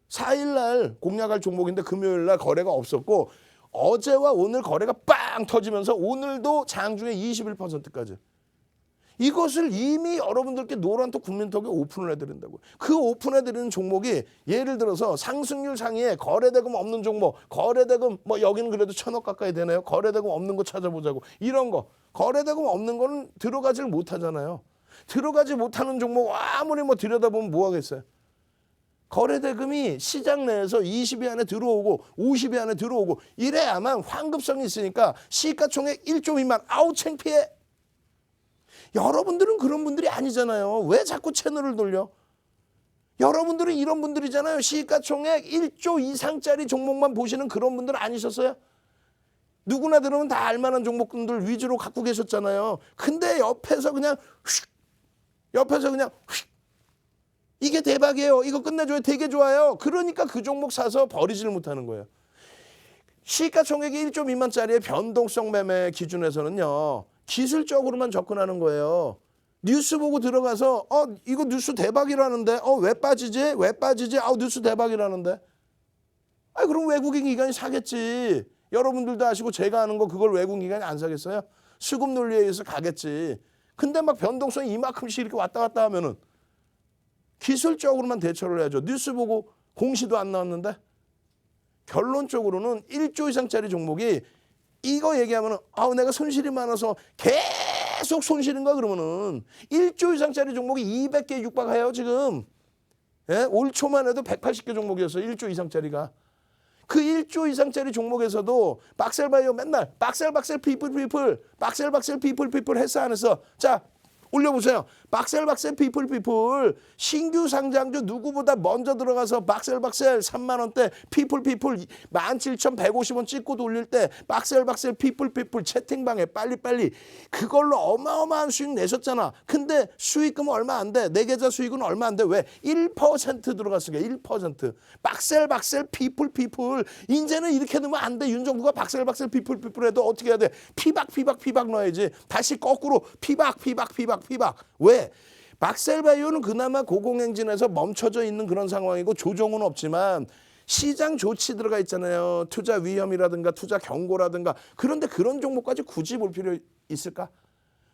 4일 날 공략할 종목인데 금요일 날 거래가 없었고 어제와 오늘 거래가 빵 터지면서 오늘도 장중에 21%까지. 이것을 이미 여러분들께 노란톡 국민톡에 오픈을 해드린다고요. 그 오픈해드리는 종목이 예를 들어서 상승률 상위에 거래대금 없는 종목, 거래대금 뭐 여기는 그래도 1,000억 가까이 되네요. 거래대금 없는 거 찾아보자고. 이런 거. 거래대금 없는 거는 들어가질 못하잖아요. 들어가지 못하는 종목 아무리 뭐 들여다보면 뭐 하겠어요. 거래대금이 시장 내에서 20위 안에 들어오고 50위 안에 들어오고 이래야만 환급성이 있으니까 시가총액 1조 미만 아우 창피해. 여러분들은 그런 분들이 아니잖아요. 왜 자꾸 채널을 돌려? 여러분들은 이런 분들이잖아요. 시가총액 1조 이상짜리 종목만 보시는 그런 분들 아니셨어요? 누구나 들으면 다 알만한 종목들 위주로 갖고 계셨잖아요. 근데 옆에서 그냥 이게 대박이에요. 이거 끝내줘요. 되게 좋아요. 그러니까 그 종목 사서 버리지를 못하는 거예요. 시가총액이 1조 미만짜리의 변동성 매매 기준에서는요. 기술적으로만 접근하는 거예요. 뉴스 보고 들어가서 이거 뉴스 대박이라는데 왜 빠지지? 왜 빠지지? 뉴스 대박이라는데. 그럼 외국인 기관이 사겠지. 여러분들도 아시고 제가 아는 거 그걸 외국인 기관이 안 사겠어요? 수급 논리에 의해서 가겠지. 근데 막 변동성이 이만큼씩 이렇게 왔다 갔다 하면은 기술적으로만 대처를 해야죠. 뉴스 보고 공시도 안 나왔는데. 결론적으로는 1조 이상짜리 종목이 이거 얘기하면은 내가 손실이 많아서 계속 손실인가 그러면은 1조 이상짜리 종목이 200개 육박해요 지금. 올 초만 해도 180개 종목이었어요. 1조 이상짜리가. 그 1조 이상짜리 종목에서도 박셀바이오 맨날 박셀 피플 박셀 피플 했어 안 했어? 자 올려보세요. 박셀 피플 신규 상장주 누구보다 먼저 들어가서 박셀 3만 원대 피플 17,150원 찍고 돌릴 때 박셀 피플 채팅방에 빨리빨리 그걸로 어마어마한 수익 내셨잖아. 근데 수익금은 얼마 안 돼. 내 계좌 수익은 얼마 안 돼. 왜? 1% 들어갔으니까 1%. 박셀 피플 이제는 이렇게 넣으면 안 돼. 윤정부가 박셀 피플 해도 어떻게 해야 돼? 피박 넣어야지. 다시 거꾸로 피박. 왜? 박셀바이오는 그나마 고공행진에서 멈춰져 있는 그런 상황이고 조정은 없지만 시장 조치 들어가 있잖아요. 투자 위험이라든가 투자 경고라든가. 그런데 그런 종목까지 굳이 볼 필요 있을까?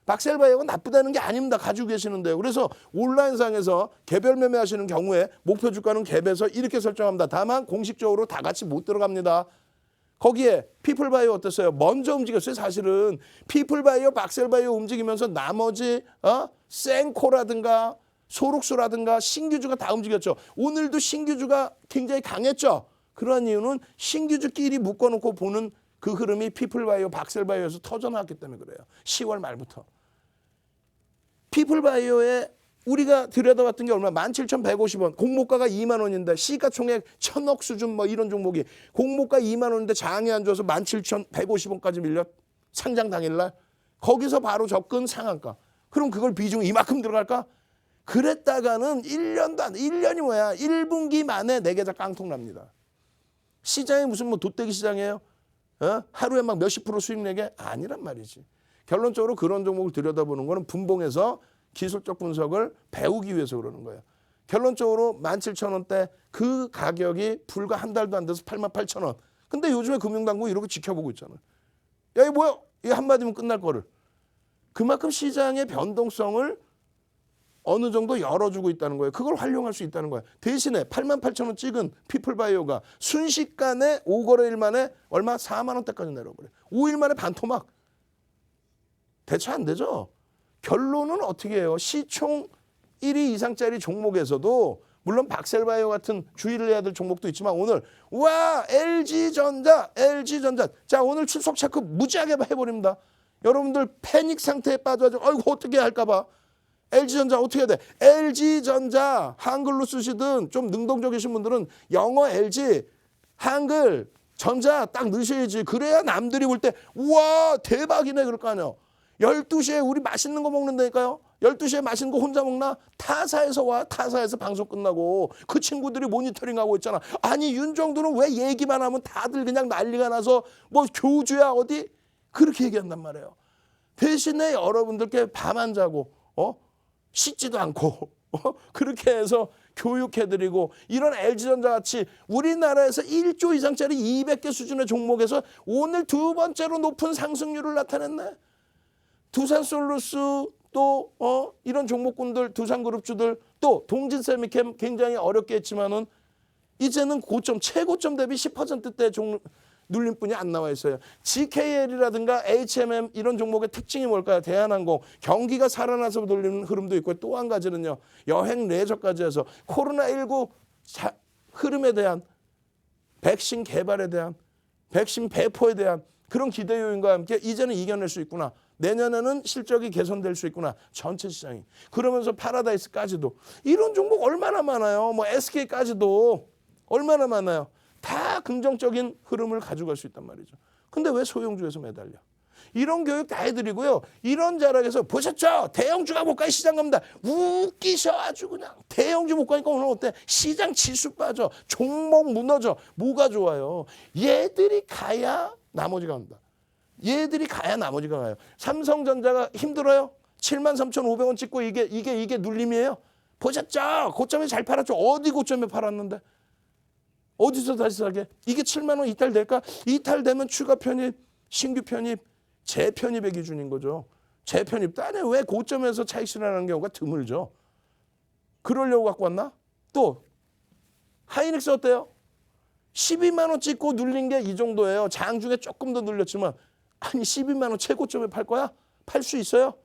박셀바이오가 나쁘다는 게 아닙니다. 가지고 계시는데요. 그래서 온라인상에서 개별 매매하시는 경우에 목표 주가는 갭에서 이렇게 설정합니다. 다만 공식적으로 다 같이 못 들어갑니다. 거기에 피플바이오 어땠어요? 먼저 움직였어요. 사실은 피플바이오, 박셀바이오 움직이면서 나머지 센코라든가 소록수라든가 신규주가 다 움직였죠. 오늘도 신규주가 굉장히 강했죠. 그러한 이유는 신규주끼리 묶어놓고 보는 그 흐름이 피플바이오, 박셀바이오에서 터져나왔기 때문에 그래요. 10월 말부터. 피플바이오에 우리가 들여다봤던 게 얼마? 17,150원. 공모가가 2만 원인데 시가총액 1,000억 수준 뭐 이런 종목이 공모가 2만 원인데 장이 안 좋아서 17,150원까지 밀려 상장 당일날. 거기서 바로 접근 상한가. 그럼 그걸 비중 이만큼 들어갈까? 그랬다가는 1년도 안 돼. 1년이 뭐야? 1분기 만에 내 계좌 깡통 납니다. 시장이 무슨 뭐 돗대기 시장이에요? 하루에 막 몇십 프로 수익 내게? 아니란 말이지. 결론적으로 그런 종목을 들여다보는 거는 분봉해서 기술적 분석을 배우기 위해서 그러는 거예요. 결론적으로 17,000원대 그 가격이 불과 한 달도 안 돼서 88,000원. 근데 요즘에 금융당국이 이렇게 지켜보고 있잖아. 야, 이거 뭐야? 이거 한마디면 끝날 거를. 그만큼 시장의 변동성을 어느 정도 열어주고 있다는 거예요. 그걸 활용할 수 있다는 거예요. 대신에 88,000원 찍은 피플바이오가 순식간에 5거래일 만에 얼마? 4만 원대까지 내려버려요. 5일 만에 반토막. 대체 안 되죠? 결론은 어떻게 해요? 시총 1위 이상짜리 종목에서도 물론 박셀바이오 같은 주의를 해야 될 종목도 있지만 오늘 와 LG전자 자 오늘 출석 체크 무지하게 해버립니다. 여러분들 패닉 상태에 빠져가지고 아이고 어떻게 할까 봐. LG전자 어떻게 해야 돼? LG전자 한글로 쓰시든 좀 능동적이신 분들은 영어 LG 한글 전자 딱 넣으셔야지. 그래야 남들이 볼 때 우와 대박이네 그럴 거 아니에요. 12시에 우리 맛있는 거 먹는다니까요. 12시에 맛있는 거 혼자 먹나? 타사에서 와. 타사에서 방송 끝나고 그 친구들이 모니터링하고 있잖아. 아니 윤정도는 왜 얘기만 하면 다들 그냥 난리가 나서 뭐 교주야 어디? 그렇게 얘기한단 말이에요. 대신에 여러분들께 밤 안 자고 씻지도 않고 그렇게 해서 교육해드리고 이런 LG전자 같이 우리나라에서 1조 이상짜리 200개 수준의 종목에서 오늘 두 번째로 높은 상승률을 나타냈네. 두산솔루스 또 이런 종목군들 두산그룹주들 또 동진세미캠 굉장히 어렵게 했지만은 이제는 고점 최고점 대비 10%대 눌림뿐이 안 나와 있어요. GKL이라든가 HMM 이런 종목의 특징이 뭘까요? 대한항공 경기가 살아나서 돌리는 흐름도 있고 또 한 가지는요. 여행 레저까지 해서 코로나19 흐름에 대한 백신 개발에 대한 백신 배포에 대한 그런 기대 요인과 함께 이제는 이겨낼 수 있구나. 내년에는 실적이 개선될 수 있구나. 전체 시장이. 그러면서 파라다이스까지도. 이런 종목 얼마나 많아요. 뭐 SK까지도 얼마나 많아요. 다 긍정적인 흐름을 가져갈 수 있단 말이죠. 근데 왜 소형주에서 매달려? 이런 교육 다 해드리고요. 이런 자락에서 보셨죠? 대형주가 못 가요. 시장 갑니다. 웃기셔 아주 그냥. 대형주 못 가니까 오늘 어때? 시장 지수 빠져. 종목 무너져. 뭐가 좋아요? 얘들이 가야 나머지가 간다. 얘들이 가야 나머지가 가요. 삼성전자가 힘들어요? 73,500원 찍고 이게 눌림이에요? 보셨죠? 고점에 잘 팔았죠? 어디 고점에 팔았는데? 어디서 다시 사게? 이게 7만 원 이탈될까? 이탈되면 추가 편입, 신규 편입, 재편입의 기준인 거죠. 재편입도 안 해요. 왜 고점에서 차익 실현하는 경우가 드물죠. 그러려고 갖고 왔나? 또 하이닉스 어때요? 12만 원 찍고 눌린 게 이 정도예요. 장중에 조금 더 눌렸지만 아니 12만 원 최고점에 팔 거야? 팔 수 있어요?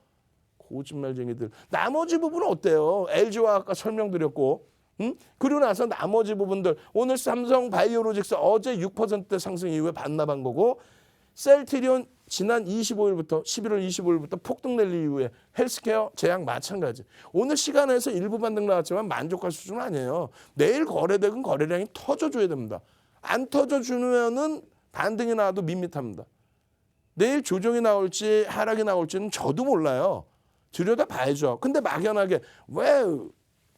거짓말쟁이들. 나머지 부분은 어때요? LG와 아까 설명드렸고 그리고 나서 나머지 부분들 오늘 삼성 바이오로직스 어제 6% 상승 이후에 반납한 거고 셀트리온 지난 25일부터 11월 25일부터 폭등 랠리 이후에 헬스케어 제약 마찬가지. 오늘 시간에서 일부 반등 나왔지만 만족할 수준은 아니에요. 내일 거래되건 거래량이 터져줘야 됩니다. 안 터져주면은 반등이 나와도 밋밋합니다. 내일 조정이 나올지 하락이 나올지는 저도 몰라요. 들여다봐야죠. 근데 막연하게 왜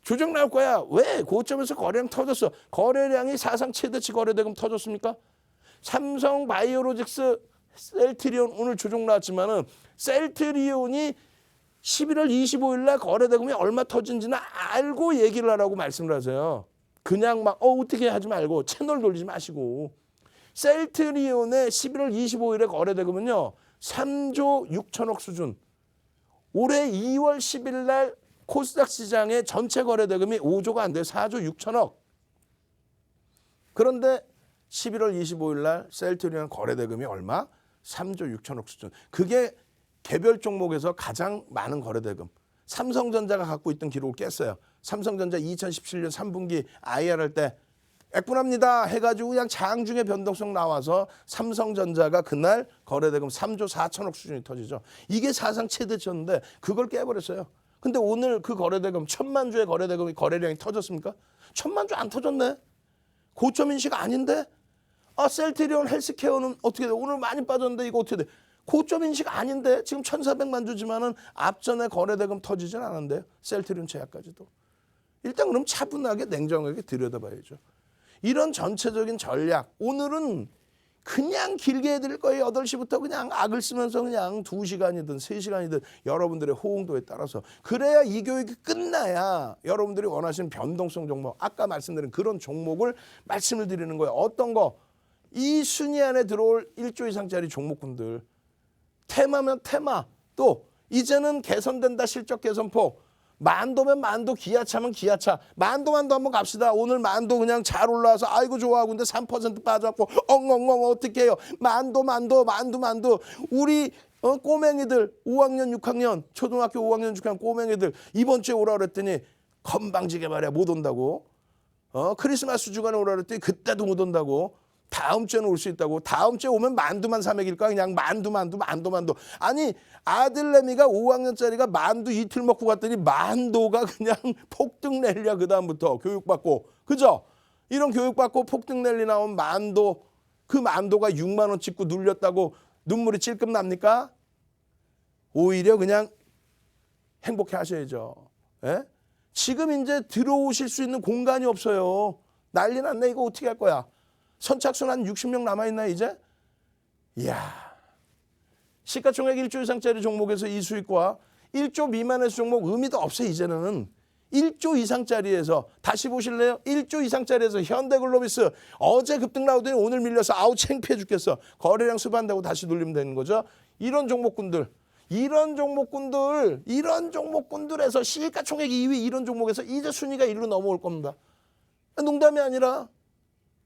조정 나올 거야? 왜 고점에서 거래량 터졌어? 거래량이 사상 최대치 거래대금 터졌습니까? 삼성 바이오로직스 셀트리온 오늘 조정 나왔지만은 셀트리온이 11월 25일 날 거래대금이 얼마 터진지는 알고 얘기를 하라고 말씀을 하세요. 그냥 막 어떻게 하지 말고 채널 돌리지 마시고. 셀트리온의 11월 25일에 거래대금은요. 3조 6천억 수준. 올해 2월 10일 날 코스닥 시장의 전체 거래대금이 5조가 안 돼요. 4조 6천억. 그런데 11월 25일 날 셀트리온 거래대금이 얼마? 3조 6천억 수준. 그게 개별 종목에서 가장 많은 거래대금. 삼성전자가 갖고 있던 기록을 깼어요. 삼성전자 2017년 3분기 IR 할 때 액분합니다 해가지고 그냥 장중에 변동성 나와서 삼성전자가 그날 거래대금 3조 4천억 수준이 터지죠. 이게 사상 최대치였는데 그걸 깨버렸어요. 근데 오늘 그 거래대금 1,000만 주의 거래대금이 거래량이 터졌습니까? 1,000만 주 안 터졌네. 고점 인식 아닌데? 셀트리온 헬스케어는 어떻게 돼? 오늘 많이 빠졌는데 이거 어떻게 돼? 고점 인식 아닌데? 지금 1,400만 주지만은 앞전에 거래대금 터지진 않았는데요. 셀트리온 제약까지도. 일단 그럼 차분하게 냉정하게 들여다봐야죠. 이런 전체적인 전략 오늘은 그냥 길게 해드릴 거예요. 8시부터 그냥 악을 쓰면서 그냥 2시간이든 3시간이든 여러분들의 호응도에 따라서 그래야 이 교육이 끝나야 여러분들이 원하시는 변동성 종목 아까 말씀드린 그런 종목을 말씀을 드리는 거예요. 어떤 거? 이 순위 안에 들어올 1조 이상짜리 종목군들 테마면 테마 또 이제는 개선된다 실적 개선폭 만도면 만도 기아차면 기아차 만도 한번 갑시다. 오늘 만도 그냥 잘 올라와서 아이고 좋아 근데 3% 빠져갖고 엉엉엉 어떻게 해요. 만도 우리 꼬맹이들 5학년 6학년 초등학교 5학년 6학년 꼬맹이들 이번 주에 오라 그랬더니 건방지게 말이야 못 온다고. 크리스마스 주간에 오라 그랬더니 그때도 못 온다고. 다음 주에는 올 수 있다고. 다음 주에 오면 만두만 사 먹일까? 그냥 만두. 아니 아들내미가 5학년짜리가 만두 이틀 먹고 갔더니 만도가 그냥 폭등 랠리야 그 다음부터 교육받고. 그죠? 이런 교육받고 폭등 랠리 나온 만도 그 만도가 6만 원 찍고 눌렸다고 눈물이 찔끔 납니까? 오히려 그냥 행복해 하셔야죠. 예? 지금 이제 들어오실 수 있는 공간이 없어요. 난리 났네. 이거 어떻게 할 거야? 선착순 한 60명 남아있나 이제? 이야. 시가총액 1조 이상짜리 종목에서 이 수익과 1조 미만의 종목 의미도 없어 이제는. 1조 이상짜리에서 다시 보실래요? 1조 이상짜리에서 현대글로비스 어제 급등 나오더니 오늘 밀려서 아우 창피해 죽겠어. 거래량 수반다고 다시 눌리면 되는 거죠. 이런 종목군들에서 시가총액 2위 이런 종목에서 이제 순위가 1로 넘어올 겁니다. 농담이 아니라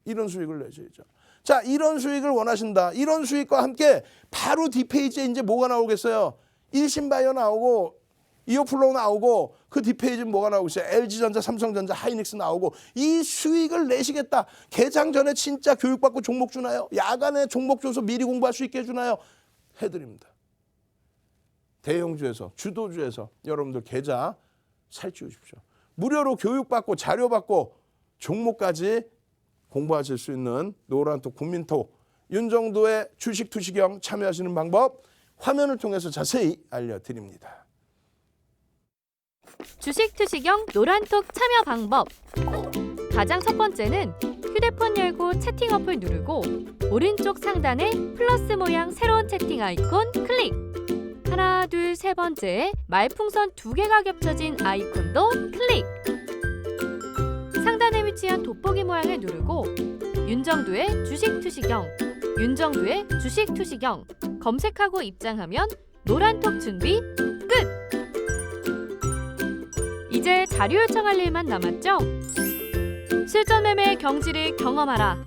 이런 수익을 내셔야죠. 자, 이런 수익을 원하신다. 이런 수익과 함께 바로 뒷페이지에 이제 뭐가 나오겠어요? 일신바이오 나오고 이오플로우 나오고 그 뒷페이지는 뭐가 나오고 있어요? LG전자, 삼성전자, 하이닉스 나오고 이 수익을 내시겠다. 개장 전에 진짜 교육받고 종목 주나요? 야간에 종목 줘서 미리 공부할 수 있게 해주나요? 해드립니다. 대형주에서 주도주에서 여러분들 계좌 살찌우십시오. 무료로 교육받고 자료받고 종목까지 공부하실 수 있는 노란톡 국민톡 윤정도의 주식 투시경 참여하시는 방법 화면을 통해서 자세히 알려드립니다. 주식 투시경 노란톡 참여 방법. 가장 첫 번째는 휴대폰 열고 채팅 어플 누르고 오른쪽 상단에 플러스 모양 새로운 채팅 아이콘 클릭. 하나, 둘, 세 번째 말풍선 2개가 겹쳐진 아이콘도 클릭. 상단에 위치한 돋보기 모양을 누르고 윤정도의 주식 투시경, 윤정도의 주식 투시경 검색하고 입장하면 노란톡 준비 끝! 이제 자료 요청할 일만 남았죠? 실전 매매의 경지를 경험하라.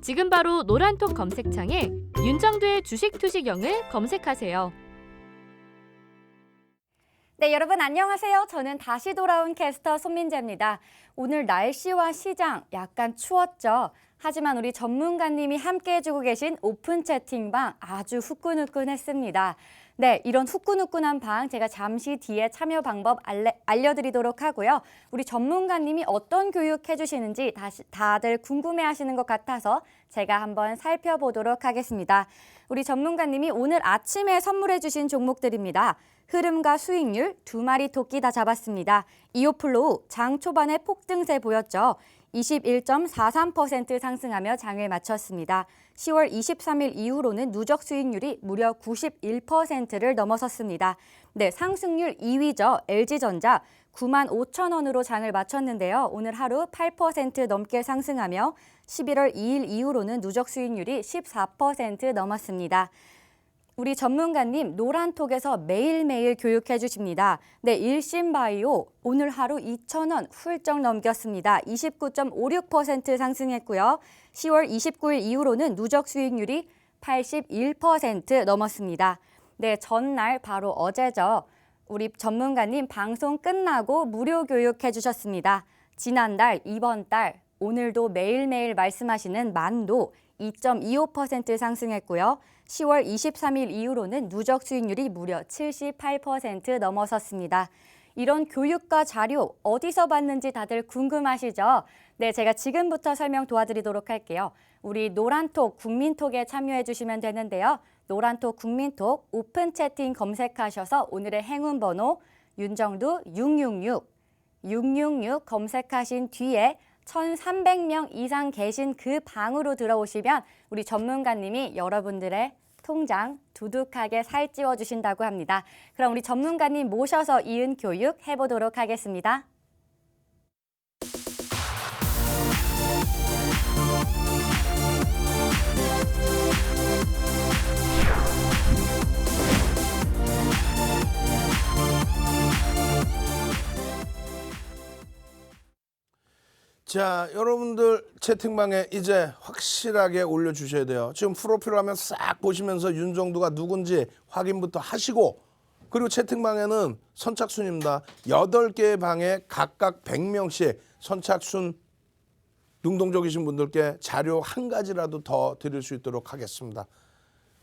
지금 바로 노란톡 검색창에 윤정도의 주식 투시경을 검색하세요. 네, 여러분 안녕하세요. 저는 다시 돌아온 캐스터 손민재입니다. 오늘 날씨와 시장 약간 추웠죠? 하지만 우리 전문가님이 함께 해주고 계신 오픈 채팅방 아주 후끈후끈했습니다. 네, 이런 후끈후끈한 방 제가 잠시 뒤에 참여 방법 알려드리도록 하고요. 우리 전문가님이 어떤 교육 해주시는지 다들 궁금해하시는 것 같아서 제가 한번 살펴보도록 하겠습니다. 우리 전문가님이 오늘 아침에 선물해 주신 종목들입니다. 흐름과 수익률, 2마리 토끼 다 잡았습니다. 이오플로우 장 초반에 폭등세 보였죠. 21.43% 상승하며 장을 마쳤습니다. 10월 23일 이후로는 누적 수익률이 무려 91%를 넘어섰습니다. 네, 상승률 2위죠. LG전자 95,000원으로 장을 마쳤는데요. 오늘 하루 8% 넘게 상승하며 11월 2일 이후로는 누적 수익률이 14% 넘었습니다. 우리 전문가님 노란톡에서 매일매일 교육해 주십니다. 네, 일신바이오 오늘 하루 2,000원 훌쩍 넘겼습니다. 29.56% 상승했고요. 10월 29일 이후로는 누적 수익률이 81% 넘었습니다. 네, 전날 바로 어제죠. 우리 전문가님 방송 끝나고 무료 교육해 주셨습니다. 지난달, 이번 달, 오늘도 매일매일 말씀하시는 만도 2.25% 상승했고요. 10월 23일 이후로는 누적 수익률이 무려 78% 넘어섰습니다. 이런 교육과 자료 어디서 봤는지 다들 궁금하시죠? 네, 제가 지금부터 설명 도와드리도록 할게요. 우리 노란톡, 국민톡에 참여해 주시면 되는데요. 노란톡, 국민톡, 오픈 채팅 검색하셔서 오늘의 행운번호 윤정두 666 검색하신 뒤에 1,300명 이상 계신 그 방으로 들어오시면 우리 전문가님이 여러분들의 통장 두둑하게 살찌워 주신다고 합니다. 그럼 우리 전문가님 모셔서 이은 교육 해보도록 하겠습니다. 자, 여러분들 채팅방에 이제 확실하게 올려주셔야 돼요. 지금 프로필 화면 싹 보시면서 윤정두가 누군지 확인부터 하시고, 그리고 채팅방에는 선착순입니다. 8개의 방에 각각 100명씩 선착순 능동적이신 분들께 자료 한 가지라도 더 드릴 수 있도록 하겠습니다.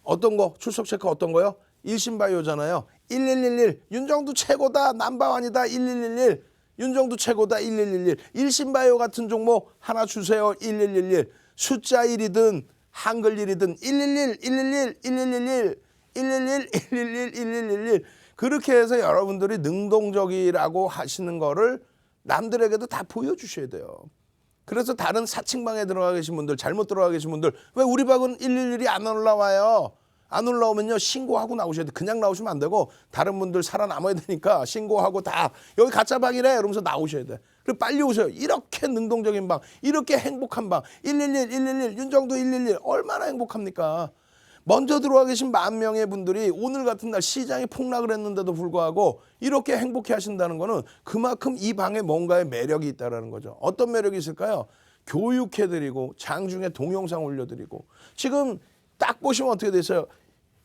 어떤 거? 출석 체크 어떤 거요? 일신바이오잖아요. 1111 윤정두 최고다, 넘버원이다. 1111 윤정두 최고다. 1111 일신바이오 같은 종목 하나 주세요. 1111 숫자 1이든 한글 1이든 111 111 1111 111 111 111 그렇게 해서 여러분들이 능동적이라고 하시는 거를 남들에게도 다 보여주셔야 돼요. 그래서 다른 사칭방에 들어가 계신 분들, 잘못 들어가 계신 분들, 왜 우리 방은 111이 안 올라와요? 안 올라오면요, 신고하고 나오셔야 돼. 그냥 나오시면 안 되고 다른 분들 살아남아야 되니까 신고하고 다 여기 가짜 방이래 이러면서 나오셔야 돼. 그리고 빨리 오세요. 이렇게 능동적인 방, 이렇게 행복한 방, 111 111 윤정두 111 얼마나 행복합니까? 먼저 들어와 계신 10,000명의 분들이 오늘 같은 날 시장이 폭락을 했는데도 불구하고 이렇게 행복해 하신다는 거는 그만큼 이 방에 뭔가의 매력이 있다는 거죠. 어떤 매력이 있을까요? 교육해드리고 장중에 동영상 올려드리고, 지금 딱 보시면 어떻게 되세요?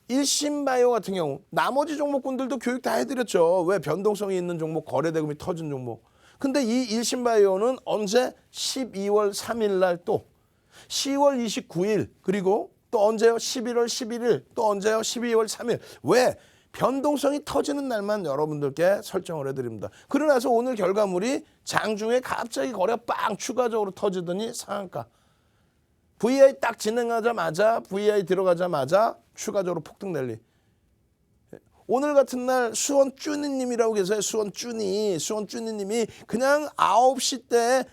일신바이오 같은 경우 나머지 종목군들도 교육 다 해드렸죠. 왜? 변동성이 있는 종목, 거래대금이 터진 종목. 근데 이 일신바이오는 언제? 12월 3일 날, 또 10월 29일, 그리고 또 언제요? 11월 11일, 또 언제요? 12월 3일. 왜? 변동성이 터지는 날만 여러분들께 설정을 해드립니다. 그러고 나서 오늘 결과물이 장중에 갑자기 거래가 빵 추가적으로 터지더니 상한가. VI 딱 진행하자마자, VI 들어가자마자 추가적으로 폭등 랠리. 오늘 같은 날 수원쭈니님이라고 계세요. 수원쭈니님이 그냥 9시 때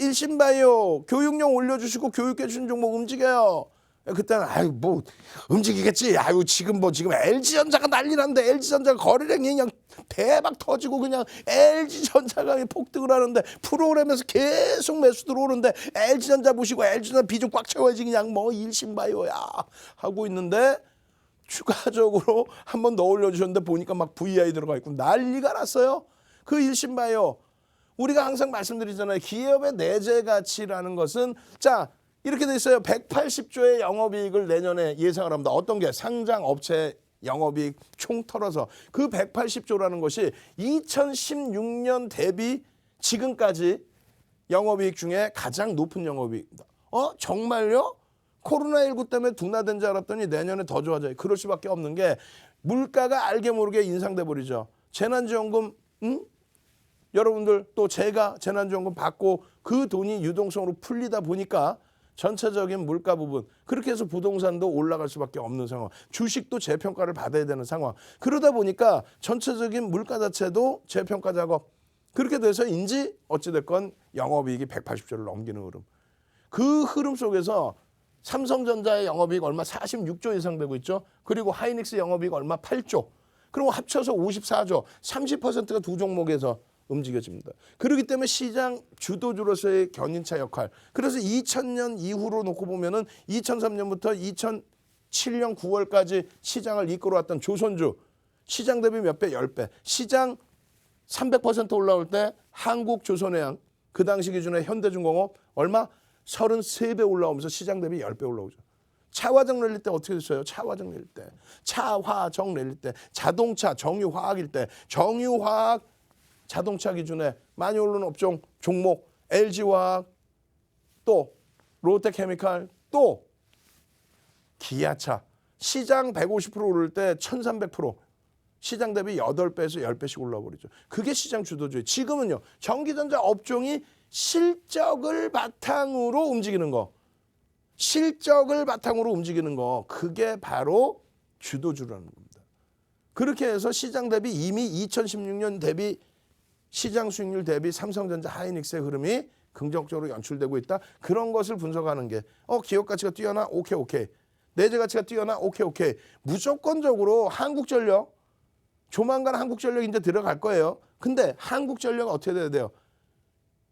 일신바이오 교육용 올려주시고 교육해 주신 종목 움직여요. 그때는 아유 뭐 움직이겠지. 아유 지금 LG전자가 난리난데, LG전자가 거래량이 그냥 대박 터지고 그냥 LG전자가 폭등을 하는데 프로그램에서 계속 매수 들어오는데 LG전자 보시고 LG전자 비중 꽉 채워야지 그냥 뭐 일신바이오야 하고 있는데, 추가적으로 한 번 더 올려주셨는데 보니까 막 VI 들어가 있고 난리가 났어요. 그 일신바이오 우리가 항상 말씀드리잖아요. 기업의 내재 가치라는 것은 자 이렇게 돼 있어요. 180조의 영업이익을 내년에 예상을 합니다. 어떤 게? 상장 업체 영업이익 총 털어서 그 180조라는 것이 2016년 대비 지금까지 영업이익 중에 가장 높은 영업이익입니다. 정말요? 코로나19 때문에 둔화된 줄 알았더니 내년에 더 좋아져요. 그럴 수밖에 없는 게 물가가 알게 모르게 인상돼 버리죠. 재난지원금 여러분들 또 제가 재난지원금 받고 그 돈이 유동성으로 풀리다 보니까 전체적인 물가 부분 그렇게 해서 부동산도 올라갈 수밖에 없는 상황, 주식도 재평가를 받아야 되는 상황. 그러다 보니까 전체적인 물가 자체도 재평가 작업 그렇게 돼서인지 어찌됐건 영업이익이 180조를 넘기는 흐름. 그 흐름 속에서 삼성전자의 영업이익 얼마 46조 이상 되고 있죠. 그리고 하이닉스 영업이익 얼마 8조. 그리고 합쳐서 54조, 30%가 두 종목에서 움직여집니다. 그렇기 때문에 시장 주도주로서의 견인차 역할. 그래서 2000년 이후로 놓고 보면은 2003년부터 2007년 9월까지 시장을 이끌어왔던 조선주. 시장 대비 몇 배? 10배. 시장 300% 올라올 때 한국조선해양 그 당시 기준에 현대중공업 얼마? 33배 올라오면서 시장 대비 10배 올라오죠. 차화정 랠리 때 어떻게 됐어요? 차화정 랠리 때. 차화정 랠리 때. 자동차 정유화학일 때. 정유화학 자동차 기준에 많이 오르는 업종 종목 LG화학 또 롯데케미칼 또 기아차 시장 150% 오를 때 1300% 시장 대비 8배에서 10배씩 올라버리죠. 그게 시장 주도주의. 지금은요. 전기전자 업종이 실적을 바탕으로 움직이는 거. 실적을 바탕으로 움직이는 거. 그게 바로 주도주라는 겁니다. 그렇게 해서 시장 대비 이미 2016년 대비 시장 수익률 대비 삼성전자 하이닉스의 흐름이 긍정적으로 연출되고 있다. 그런 것을 분석하는 게 기업 가치가 뛰어나? 오케이. 내재 가치가 뛰어나? 오케이. 무조건적으로 한국전력 조만간 한국전력 이제 들어갈 거예요. 근데 한국전력 어떻게 돼야 돼요?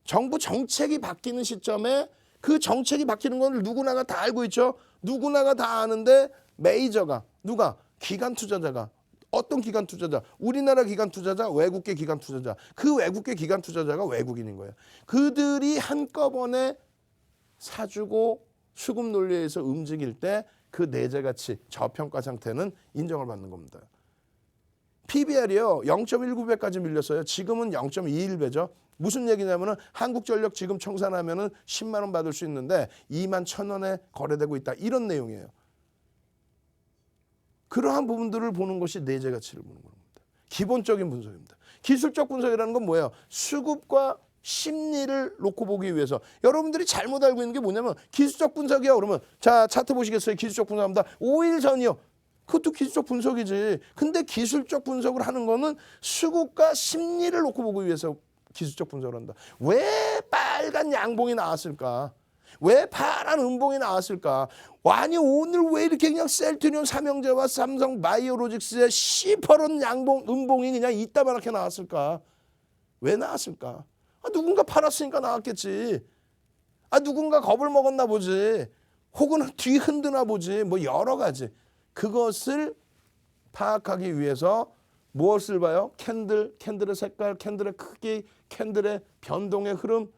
정부 정책이 바뀌는 시점에 그 정책이 바뀌는 건 누구나가 다 알고 있죠. 누구나가 다 아는데 메이저가 누가? 기관 투자자가 어떤 기관 투자자? 우리나라 기관 투자자, 외국계 기관 투자자. 그 외국계 기관 투자자가 외국인인 거예요. 그들이 한꺼번에 사주고 수급 논리에서 움직일 때 그 내재 가치, 저평가 상태는 인정을 받는 겁니다. PBR이요. 0.19배까지 밀렸어요. 지금은 0.21배죠. 무슨 얘기냐면은 한국전력 지금 청산하면은 10만 원 받을 수 있는데 2만 1,000원에 거래되고 있다. 이런 내용이에요. 그러한 부분들을 보는 것이 내재 가치를 보는 겁니다. 기본적인 분석입니다. 기술적 분석이라는 건 뭐예요? 수급과 심리를 놓고 보기 위해서 여러분들이 잘못 알고 있는 게 뭐냐면 기술적 분석이요. 그러면 자 차트 보시겠어요? 기술적 분석합니다. 5일 전이요. 그것도 기술적 분석이지. 근데 기술적 분석을 하는 거는 수급과 심리를 놓고 보기 위해서 기술적 분석을 한다. 왜 빨간 양봉이 나왔을까? 왜 파란 음봉이 나왔을까? 아니 오늘 왜 이렇게 그냥 셀트리온 삼형제와 삼성 바이오로직스의 시퍼런 양봉 음봉이 그냥 이따만하게 나왔을까? 왜 나왔을까? 누군가 팔았으니까 나왔겠지. 누군가 겁을 먹었나 보지. 혹은 뒤 흔드나 보지. 뭐 여러 가지. 그것을 파악하기 위해서 무엇을 봐요? 캔들의 색깔, 캔들의 크기, 캔들의 변동의 흐름.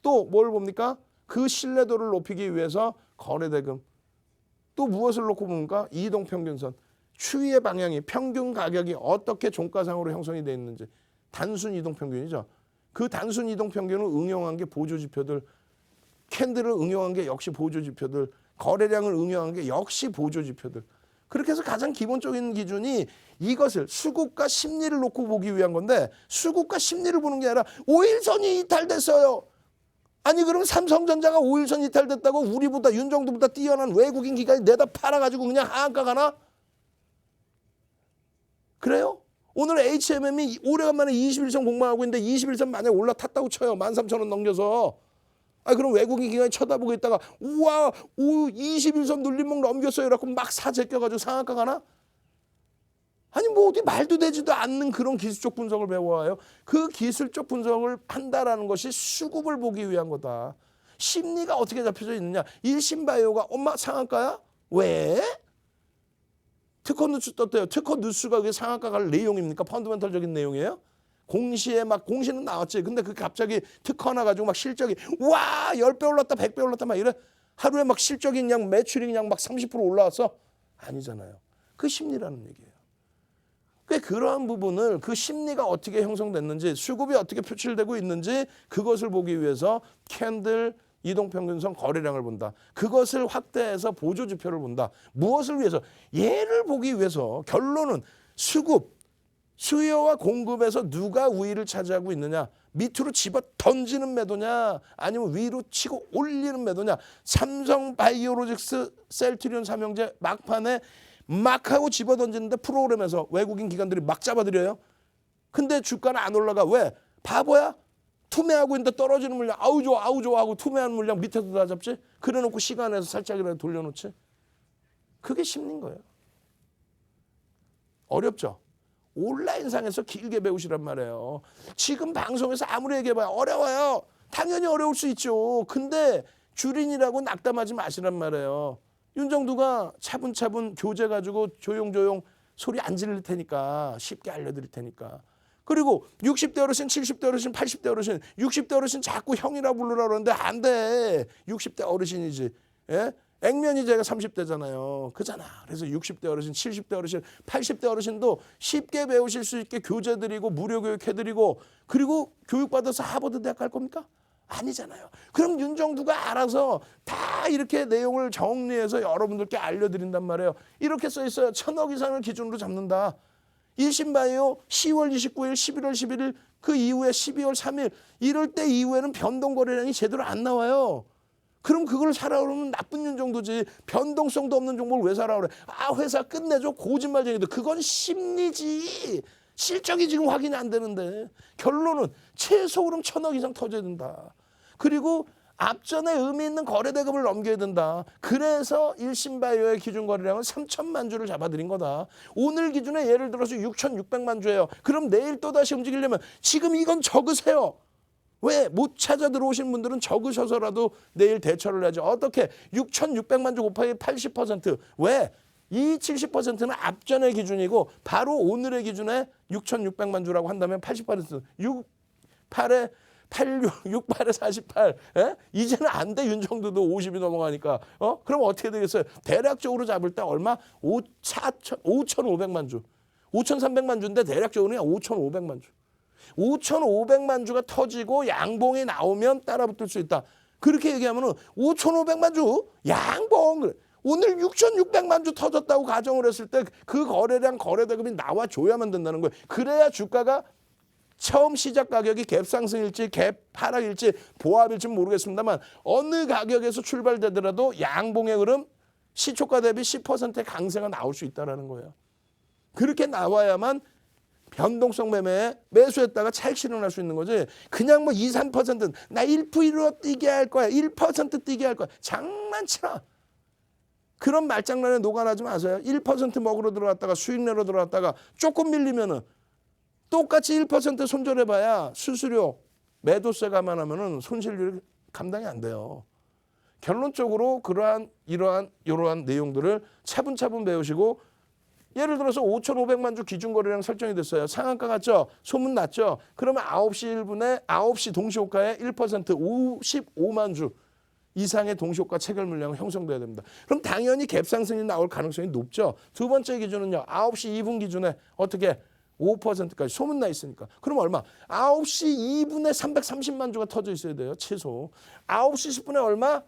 또 뭘 봅니까? 그 신뢰도를 높이기 위해서 거래대금. 또 무엇을 놓고 봅니까? 이동평균선. 추이의 방향이 평균 가격이 어떻게 종가상으로 형성이 되어 있는지. 단순 이동평균이죠. 그 단순 이동평균을 응용한 게 보조지표들. 캔들을 응용한 게 역시 보조지표들. 거래량을 응용한 게 역시 보조지표들. 그렇게 해서 가장 기본적인 기준이 이것을 수급과 심리를 놓고 보기 위한 건데 수급과 심리를 보는 게 아니라 5일선이 이탈됐어요. 아니 그럼 삼성전자가 5일선 이탈됐다고 우리보다 윤정도보다 뛰어난 외국인 기관이 내다 팔아가지고 그냥 하한가 가나? 그래요? 오늘 HMM이 오래간만에 21선 공방하고 있는데 21선 만약에 올라탔다고 쳐요. 13,000원 넘겨서. 그럼 외국인 기관이 쳐다보고 있다가 우와 21선 눌림목 넘겼어요. 라고 막 사 제껴가지고 상한가 가나? 아니 뭐 어디 말도 되지도 않는 그런 기술적 분석을 배워와요. 그 기술적 분석을 한다라는 것이 수급을 보기 위한 거다. 심리가 어떻게 잡혀져 있느냐. 일신바이오가 엄마 상한가야? 왜? 특허 누수 떴대요. 특허 누수가 그게 상한가 갈 내용입니까? 펀더멘털적인 내용이에요? 공시는 나왔지. 근데 그 갑자기 특허 나가지고 막 실적이 와 10배 올랐다 100배 올랐다 막 이래. 하루에 막 실적이 그냥 매출이 그냥 막 30% 올라왔어? 아니잖아요. 그 심리라는 얘기예요. 그러한 부분을 그 심리가 어떻게 형성됐는지 수급이 어떻게 표출되고 있는지 그것을 보기 위해서 캔들 이동평균선 거래량을 본다. 그것을 확대해서 보조지표를 본다. 무엇을 위해서? 얘를 보기 위해서 결론은 수급, 수요와 공급에서 누가 우위를 차지하고 있느냐. 밑으로 집어 던지는 매도냐 아니면 위로 치고 올리는 매도냐. 삼성바이오로직스 셀트리온 삼형제 막판에 막 하고 집어 던지는데 프로그램에서 외국인 기관들이 막 잡아들여요. 근데 주가는 안 올라가. 왜? 바보야? 투매하고 있는데 떨어지는 물량 아우 좋아 하고 투매하는 물량 밑에도 다 잡지. 그래놓고 시간에서 살짝이라도 돌려놓지. 그게 심리인 거예요. 어렵죠? 온라인상에서 길게 배우시란 말이에요. 지금 방송에서 아무리 얘기해봐요. 어려워요. 당연히 어려울 수 있죠. 근데 주린이라고 낙담하지 마시란 말이에요. 윤정두가 차분차분 교재 가지고 조용조용 소리 안 지를 테니까 쉽게 알려드릴 테니까. 그리고 60대 어르신, 70대 어르신, 80대 어르신, 60대 어르신 자꾸 형이라 부르라 그러는데 안 돼. 60대 어르신이지. 예? 액면이 제가 30대잖아요. 그잖아. 그래서 60대 어르신, 70대 어르신, 80대 어르신도 쉽게 배우실 수 있게 교재 드리고 무료 교육 해드리고 그리고 교육받아서 하버드 대학 갈 겁니까? 아니잖아요. 그럼 윤정두가 알아서 다 이렇게 내용을 정리해서 여러분들께 알려드린단 말이에요. 이렇게 써 있어요. 1,000억 이상을 기준으로 잡는다. 일신바이오 10월 29일, 11월 11일 그 이후에 12월 3일 이럴 때 이후에는 변동거래량이 제대로 안 나와요. 그럼 그걸 사라 그러면 나쁜 윤정도지. 변동성도 없는 종목을 왜 사라 그래. 아 회사 끝내줘. 거짓말쟁이들. 그건 심리지. 실적이 지금 확인이 안 되는데. 결론은 최소 그럼 1,000억 이상 터져야 된다. 그리고 앞전에 의미 있는 거래대금을 넘겨야 된다. 그래서 일신바이오의 기준 거래량은 3천만 주를 잡아들인 거다. 오늘 기준에 예를 들어서 6,600만 주예요. 그럼 내일 또다시 움직이려면 지금 이건 적으세요. 왜? 못 찾아 들어오신 분들은 적으셔서라도 내일 대처를 해야죠. 어떻게? 6,600만 주 곱하기 80%. 왜? 이 70%는 앞전의 기준이고 바로 오늘의 기준에 6,600만 주라고 한다면 80%. 68에 48. 예? 이제는 안 돼. 윤정도도 50이 넘어가니까. 그럼 어떻게 되겠어요? 대략적으로 잡을 때 얼마? 5,500만 주. 5,300만 주인데 대략적으로 그냥 5,500만 주. 5,500만 주가 터지고 양봉이 나오면 따라붙을 수 있다. 그렇게 얘기하면은 5,500만 주 양봉. 그래. 오늘 6,600만 주 터졌다고 가정을 했을 때 그 거래량 거래대금이 나와줘야만 된다는 거예요. 그래야 주가가 처음 시작 가격이 갭 상승일지 갭 하락일지 보합일지 모르겠습니다만 어느 가격에서 출발되더라도 양봉의 흐름 시초가 대비 10%의 강세가 나올 수 있다는 거예요. 그렇게 나와야만 변동성 매매에 매수했다가 차익 실현할 수 있는 거지. 그냥 뭐 2, 3% 나 1%로 뛰게 할 거야. 1% 뛰게 할 거야. 장난치라. 그런 말장난에 녹아나지 마세요. 1% 먹으러 들어갔다가 수익 내러 들어갔다가 조금 밀리면은 똑같이 1% 손절해봐야 수수료, 매도세 감안하면은 손실률이 감당이 안 돼요. 결론적으로 이러한 내용들을 차분차분 배우시고 예를 들어서 5,500만 주 기준 거래량 설정이 됐어요. 상한가 같죠? 소문 났죠? 그러면 9시 1분에 9시 동시호가에 1% 55만 주 이상의 동시호가 체결 물량은 형성돼야 됩니다. 그럼 당연히 갭 상승이 나올 가능성이 높죠. 두 번째 기준은요. 9시 2분 기준에 어떻게 5%까지 소문나 있으니까. 그럼 얼마? 9시 2분에 330만 주가 터져 있어야 돼요. 최소. 9시 10분에 얼마?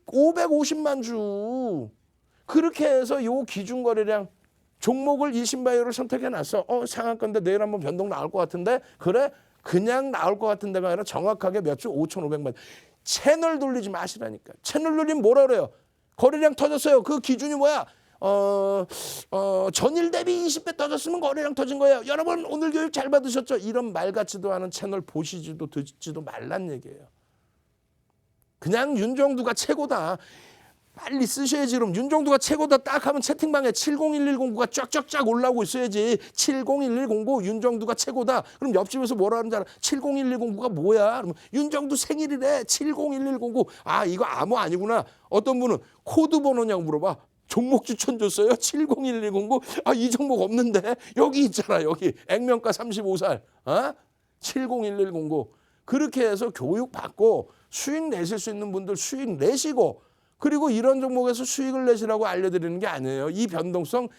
550만 주. 그렇게 해서 요 기준 거래량 종목을 일신바이오를 선택해놨어. 상한가인데 내일 한번 변동 나올 것 같은데. 그래? 그냥 나올 것 같은 데가 아니라 정확하게 몇 주? 5,500만. 채널 돌리지 마시라니까. 채널 돌리면 뭐라 그래요? 거래량 터졌어요. 그 기준이 뭐야? 전일 대비 20배 터졌으면 거래량 터진 거예요. 여러분 오늘 교육 잘 받으셨죠? 이런 말 같지도 않은 채널 보시지도 듣지도 말란 얘기예요. 그냥 윤정두가 최고다. 빨리 쓰셔야지. 그럼 윤정두가 최고다 딱 하면 채팅방에 701109가 쫙쫙쫙 올라오고 있어야지. 701109 윤정두가 최고다. 그럼 옆집에서 뭐라 하는지 알아? 701109가 뭐야? 그러면 윤정두 생일이래. 701109. 아 이거 암호 아니구나. 어떤 분은 코드 번호냐고 물어봐. 종목 추천 줬어요. 701109. 아 이 종목 없는데. 여기 있잖아. 여기 액면가 35살. 701109. 그렇게 해서 교육 받고 수익 내실 수 있는 분들 수익 내시고 그리고 이런 종목에서 수익을 내시라고 알려드리는 게 아니에요. 이 변동성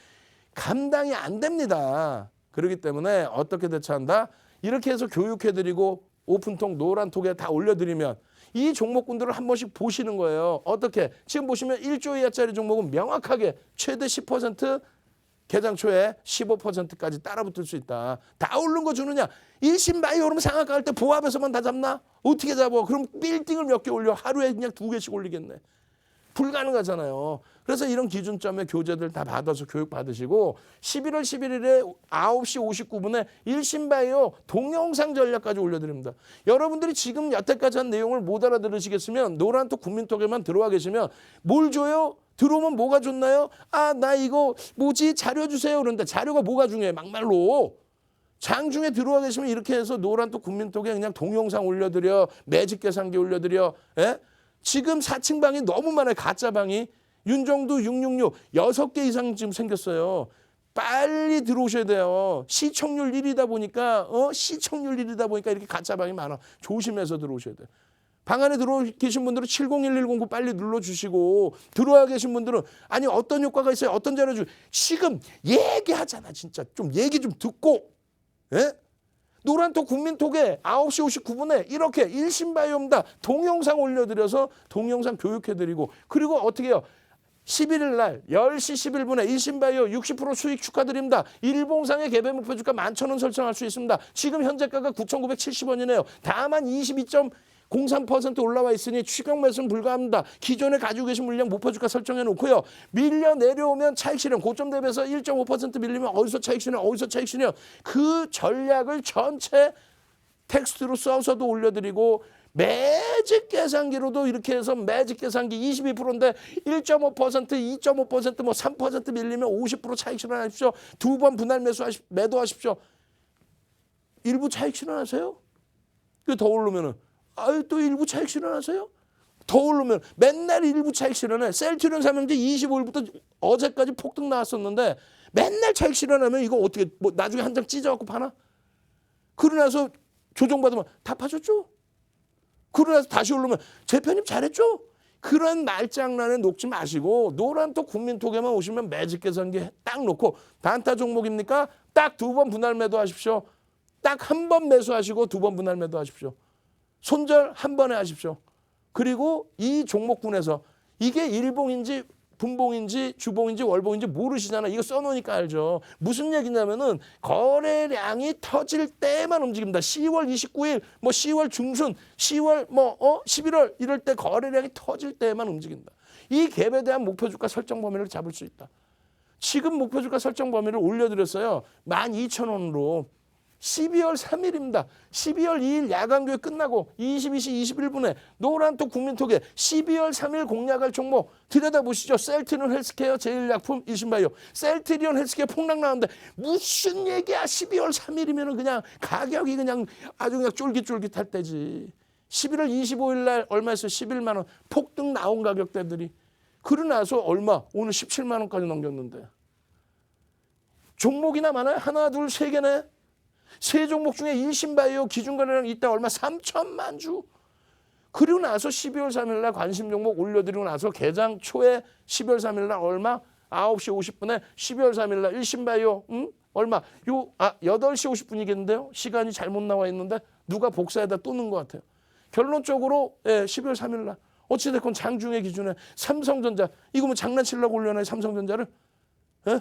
감당이 안 됩니다. 그렇기 때문에 어떻게 대처한다? 이렇게 해서 교육해드리고 오픈톡, 노란톡에 다 올려드리면 이 종목군들을 한 번씩 보시는 거예요. 어떻게? 지금 보시면 1조 이하짜리 종목은 명확하게 최대 10%, 개장 초에 15%까지 따라붙을 수 있다. 다 오른 거 주느냐? 일신바이오 오르면 상한가 할 때 보합에서만 다 잡나? 어떻게 잡아? 그럼 빌딩을 몇 개 올려? 하루에 그냥 2개씩 올리겠네. 불가능하잖아요. 그래서 이런 기준점의 교재들 다 받아서 교육 받으시고 11월 11일에 9시 59분에 일신바이오 동영상 전략까지 올려드립니다. 여러분들이 지금 여태까지 한 내용을 못 알아들으시겠으면 노란톡 국민톡에만 들어와 계시면 뭘 줘요? 들어오면 뭐가 좋나요? 아, 나 이거 뭐지? 자료 주세요. 그런데 자료가 뭐가 중요해? 막말로. 장중에 들어와 계시면 이렇게 해서 노란톡 국민톡에 그냥 동영상 올려드려. 매직 계산기 올려드려. 예? 지금 4층 방이 너무 많아요. 가짜 방이. 윤정두 666 6개 이상 지금 생겼어요. 빨리 들어오셔야 돼요. 시청률 1위다 보니까 시청률 1위다 보니까 이렇게 가짜 방이 많아. 조심해서 들어오셔야 돼요. 방 안에 들어와 계신 분들은 701109 빨리 눌러주시고 들어와 계신 분들은 아니 어떤 효과가 있어요? 어떤 자료 주 지금 얘기하잖아. 진짜 좀 얘기 좀 듣고 예? 노란톡 국민톡에 9시 59분에 이렇게 일신바이오입니다. 동영상 올려드려서 동영상 교육해드리고 그리고 어떻게 해요? 11일 날 10시 11분에 일신바이오 60% 수익 축하드립니다. 일봉상의 개별 목표 주가 11,000원 설정할 수 있습니다. 지금 현재가가 9,970원이네요. 다만 22.03% 올라와 있으니 추격 매수는 불가합니다. 기존에 가지고 계신 물량 목표 주가 설정해 놓고요. 밀려 내려오면 차익 실현 고점 대비해서 1.5% 밀리면 어디서 차익 실현 어디서 차익 실현 그 전략을 전체 텍스트로 써서도 올려드리고 매직 계산기로도 이렇게 해서 매직 계산기 22%인데 1.5%, 2.5%, 뭐 3% 밀리면 50% 차익 실현하십시오. 두 번 분할 매도하십시오. 일부 차익 실현하세요? 더 오르면은 아유 또 일부 차익 실현하세요? 더 오르면 맨날 일부 차익 실현해. 셀트리온 삼형제 25일부터 어제까지 폭등 나왔었는데 맨날 차익 실현하면 이거 어떻게 뭐 나중에 한 장 찢어갖고 파나? 그러고 나서 조정받으면 다 파셨죠? 그러고 나서 다시 오르면 재편입 잘했죠? 그런 말장난에 녹지 마시고 노란톡 국민톡에만 오시면 매직 계산기 딱 놓고 단타 종목입니까? 딱 2번 분할 매도하십시오. 딱 한 번 매수하시고 2번 분할 매도하십시오. 손절 한 번에 하십시오. 그리고 이 종목군에서 이게 일봉인지 분봉인지 주봉인지 월봉인지 모르시잖아. 이거 써놓으니까 알죠. 무슨 얘기냐면은 거래량이 터질 때만 움직입니다. 10월 29일, 뭐 10월 중순, 10월 11월 이럴 때 거래량이 터질 때만 움직인다. 이 갭에 대한 목표 주가 설정 범위를 잡을 수 있다. 지금 목표 주가 설정 범위를 올려드렸어요. 12,000원으로. 12월 3일입니다. 12월 2일 야간교회 끝나고 22시 21분에 노란톡 국민톡에 12월 3일 공략할 종목 들여다보시죠. 셀트리온 헬스케어 제일약품 일신바이오. 셀트리온 헬스케어 폭락 나왔는데 무슨 얘기야. 12월 3일이면 그냥 가격이 그냥 아주 그냥 쫄깃쫄깃할 때지. 11월 25일 날 얼마였어요? 11만 원. 폭등 나온 가격대들이. 그러고 나서 얼마? 오늘 17만 원까지 넘겼는데. 종목이나 많아요? 하나, 둘, 세 개네. 세 종목 중에 일신바이오 기준거래량 이따 얼마 3천만 주. 그리고 나서 12월 3일 날 관심 종목 올려드리고 나서 개장 초에 12월 3일 날 얼마? 9시 50분에 12월 3일 날 일신바이오 얼마? 8시 50분이겠는데요. 시간이 잘못 나와 있는데 누가 복사에다 또 넣은 것 같아요. 결론적으로 12월 3일 날 어찌됐건 장중의 기준에 삼성전자 이거 뭐 장난치려고 올려놔요. 삼성전자를. 예?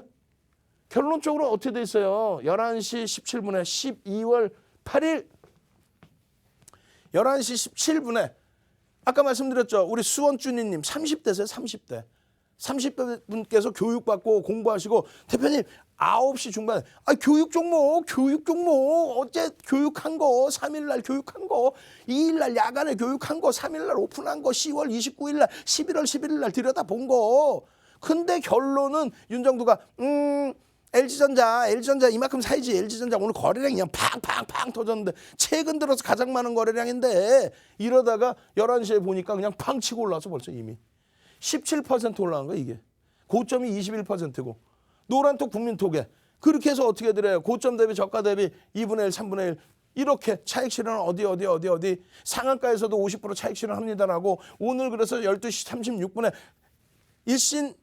결론적으로 어떻게 돼 있어요? 11시 17분에 12월 8일 11시 17분에 아까 말씀드렸죠. 우리 수원준이님 30대세요. 30대. 30대 분께서 교육받고 공부하시고 대표님 9시 중반에 교육 종목 어제 교육한 거 3일날 교육한 거 2일날 야간에 교육한 거 3일날 오픈한 거 10월 29일날 11월 11일날 들여다본 거. 근데 결론은 윤정두가 LG전자 이만큼 사이지. LG전자 오늘 거래량이 그냥 팡팡팡 터졌는데 최근 들어서 가장 많은 거래량인데 이러다가 11시에 보니까 그냥 팡 치고 올라와서 벌써 이미 17% 올라간 거야 이게. 고점이 21%고 노란톡 국민톡에 그렇게 해서 어떻게 드려요? 고점 대비 저가 대비 2분의 1, 3분의 1 이렇게 차익 실현 어디 상한가에서도 50% 차익 실현합니다라고 오늘 그래서 12시 36분에 일신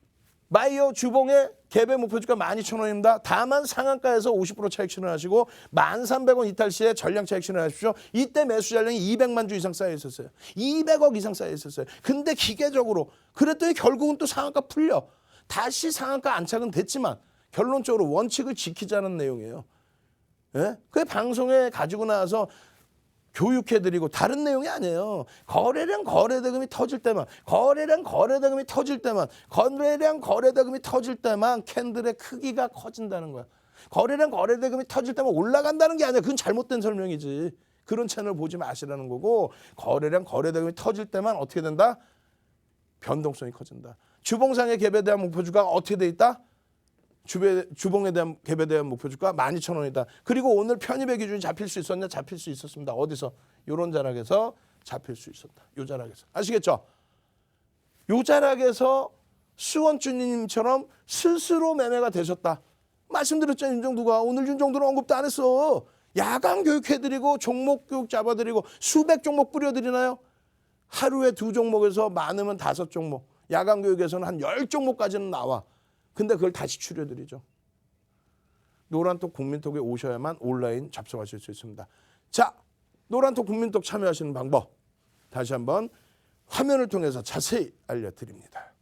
마이어 주봉의 개별 목표주가 12,000원입니다. 다만 상한가에서 50% 차익 실현하시고 1,300원 이탈 시에 전량 차익 실현하십시오. 이때 매수 잔량이 200만 주 이상 쌓여 있었어요. 200억 이상 쌓여 있었어요. 근데 기계적으로 그랬더니 결국은 또 상한가 풀려. 다시 상한가 안착은 됐지만 결론적으로 원칙을 지키자는 내용이에요. 예? 그 방송에 가지고 나와서 교육해드리고 다른 내용이 아니에요. 거래량 거래대금이 터질 때만 캔들의 크기가 커진다는 거야. 거래량 거래대금이 터질 때만 올라간다는 게 아니야. 그건 잘못된 설명이지. 그런 채널 보지 마시라는 거고, 거래량 거래대금이 터질 때만 어떻게 된다? 변동성이 커진다. 주봉상의 갭에 대한 목표주가 어떻게 돼 있다? 주봉에 대한 갭에 대한 목표주가 12,000원이다. 그리고 오늘 편입의 기준이 잡힐 수 있었냐? 잡힐 수 있었습니다. 어디서? 요런 자락에서 잡힐 수 있었다. 요 자락에서. 아시겠죠? 요 자락에서 수원주님처럼 스스로 매매가 되셨다. 말씀드렸잖아요. 윤정두가. 오늘 윤정두는 언급도 안 했어. 야간 교육해드리고 종목 교육 잡아드리고 수백 종목 뿌려드리나요? 하루에 2종목에서 많으면 5종목. 야간 교육에서는 한 10종목까지는 나와. 근데 그걸 다시 추려드리죠. 노란톡 국민톡에 오셔야만 온라인 접속하실 수 있습니다. 자, 노란톡 국민톡 참여하시는 방법 다시 한번 화면을 통해서 자세히 알려드립니다.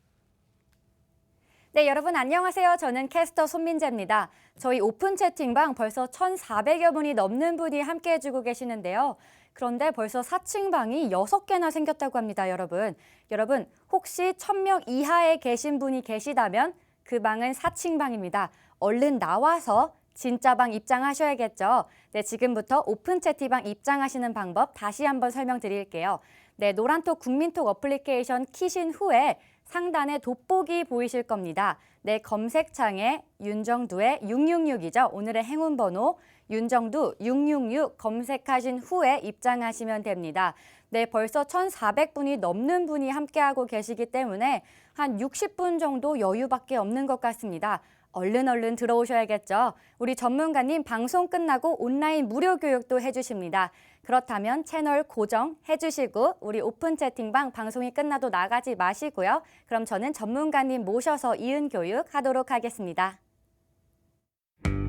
네, 여러분 안녕하세요. 저는 캐스터 손민재입니다. 저희 오픈 채팅방 벌써 1,400여 분이 넘는 분이 함께 해주고 계시는데요. 그런데 벌써 사칭방이 6개나 생겼다고 합니다, 여러분. 여러분, 혹시 1,000명 이하에 계신 분이 계시다면 그 방은 사칭방입니다. 얼른 나와서 진짜 방 입장하셔야겠죠. 네, 지금부터 오픈 채팅방 입장하시는 방법 다시 한번 설명드릴게요. 네, 노란톡 국민톡 어플리케이션 키신 후에 상단에 돋보기 보이실 겁니다. 네, 검색창에 윤정두의 666이죠. 오늘의 행운번호 윤정두 666 검색하신 후에 입장하시면 됩니다. 네, 벌써 1,400분이 넘는 분이 함께하고 계시기 때문에 한 60분 정도 여유밖에 없는 것 같습니다. 얼른 들어오셔야겠죠. 우리 전문가님 방송 끝나고 온라인 무료 교육도 해주십니다. 그렇다면 채널 고정해주시고 우리 오픈 채팅방 방송이 끝나도 나가지 마시고요. 그럼 저는 전문가님 모셔서 이은 교육 하도록 하겠습니다.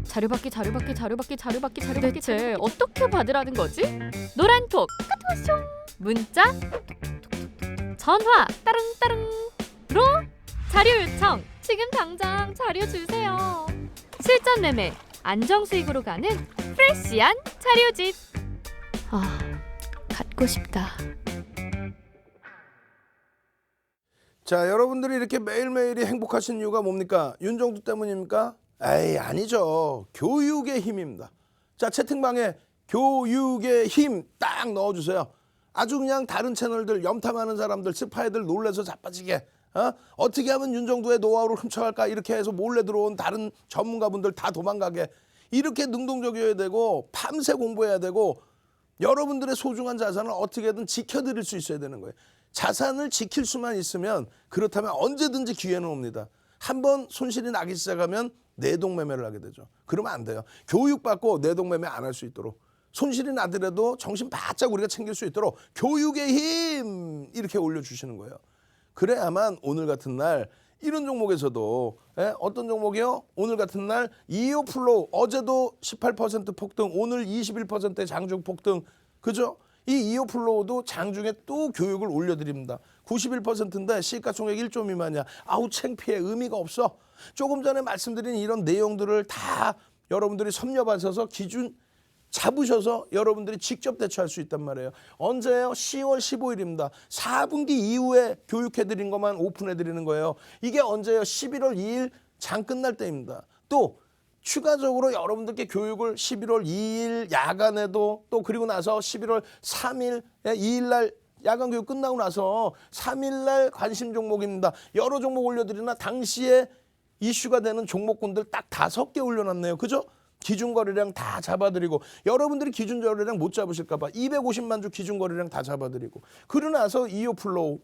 자료받기 대체 어떻게 받으라는 거지? 노란톡 까토쇼 문자 톡톡톡톡 전화 따릉따릉으로 자료 요청 지금 당장 자료 주세요. 실전 매매 안정수익으로 가는 프레시한 자료집. 아, 갖고 싶다. 자, 여러분들이 이렇게 매일매일이 행복하신 이유가 뭡니까? 윤정두 때문입니까? 에이, 아니죠. 교육의 힘입니다. 자, 채팅방에 교육의 힘 딱 넣어주세요. 아주 그냥 다른 채널들 염탐하는 사람들 스파이들 놀래서 자빠지게 어떻게 하면 윤정두의 노하우를 훔쳐갈까 이렇게 해서 몰래 들어온 다른 전문가분들 다 도망가게 이렇게 능동적이어야 되고 밤새 공부해야 되고 여러분들의 소중한 자산을 어떻게든 지켜드릴 수 있어야 되는 거예요. 자산을 지킬 수만 있으면 그렇다면 언제든지 기회는 옵니다. 한번 손실이 나기 시작하면 내동매매를 하게 되죠. 그러면 안 돼요. 교육받고 내동매매 안 할 수 있도록 손실이 나더라도 정신 바짝 우리가 챙길 수 있도록 교육의 힘 이렇게 올려주시는 거예요. 그래야만 오늘 같은 날 이런 종목에서도 어떤 종목이요? 오늘 같은 날 이오플로우 어제도 18% 폭등 오늘 21%의 장중 폭등 그죠? 이 이오플로우도 장중에 또 교육을 올려드립니다. 91%인데 시가총액 1조 미만이야. 아우 창피해 의미가 없어. 조금 전에 말씀드린 이런 내용들을 다 여러분들이 섭렵하셔서 기준 잡으셔서 여러분들이 직접 대처할 수 있단 말이에요. 언제요? 10월 15일입니다. 4분기 이후에 교육해드린 것만 오픈해드리는 거예요. 이게 언제요? 11월 2일 장 끝날 때입니다. 또 추가적으로 여러분들께 교육을 11월 2일 야간에도 또 그리고 나서 11월 3일 2일날 야간 교육 끝나고 나서 3일날 관심 종목입니다. 여러 종목 올려드리나 당시에 이슈가 되는 종목군들 딱 5개 올려놨네요. 그죠? 기준 거래량 다 잡아드리고 여러분들이 기준 거래량 못 잡으실까 봐 250만 주 기준 거래량 다 잡아드리고 그러고 나서 이오플로우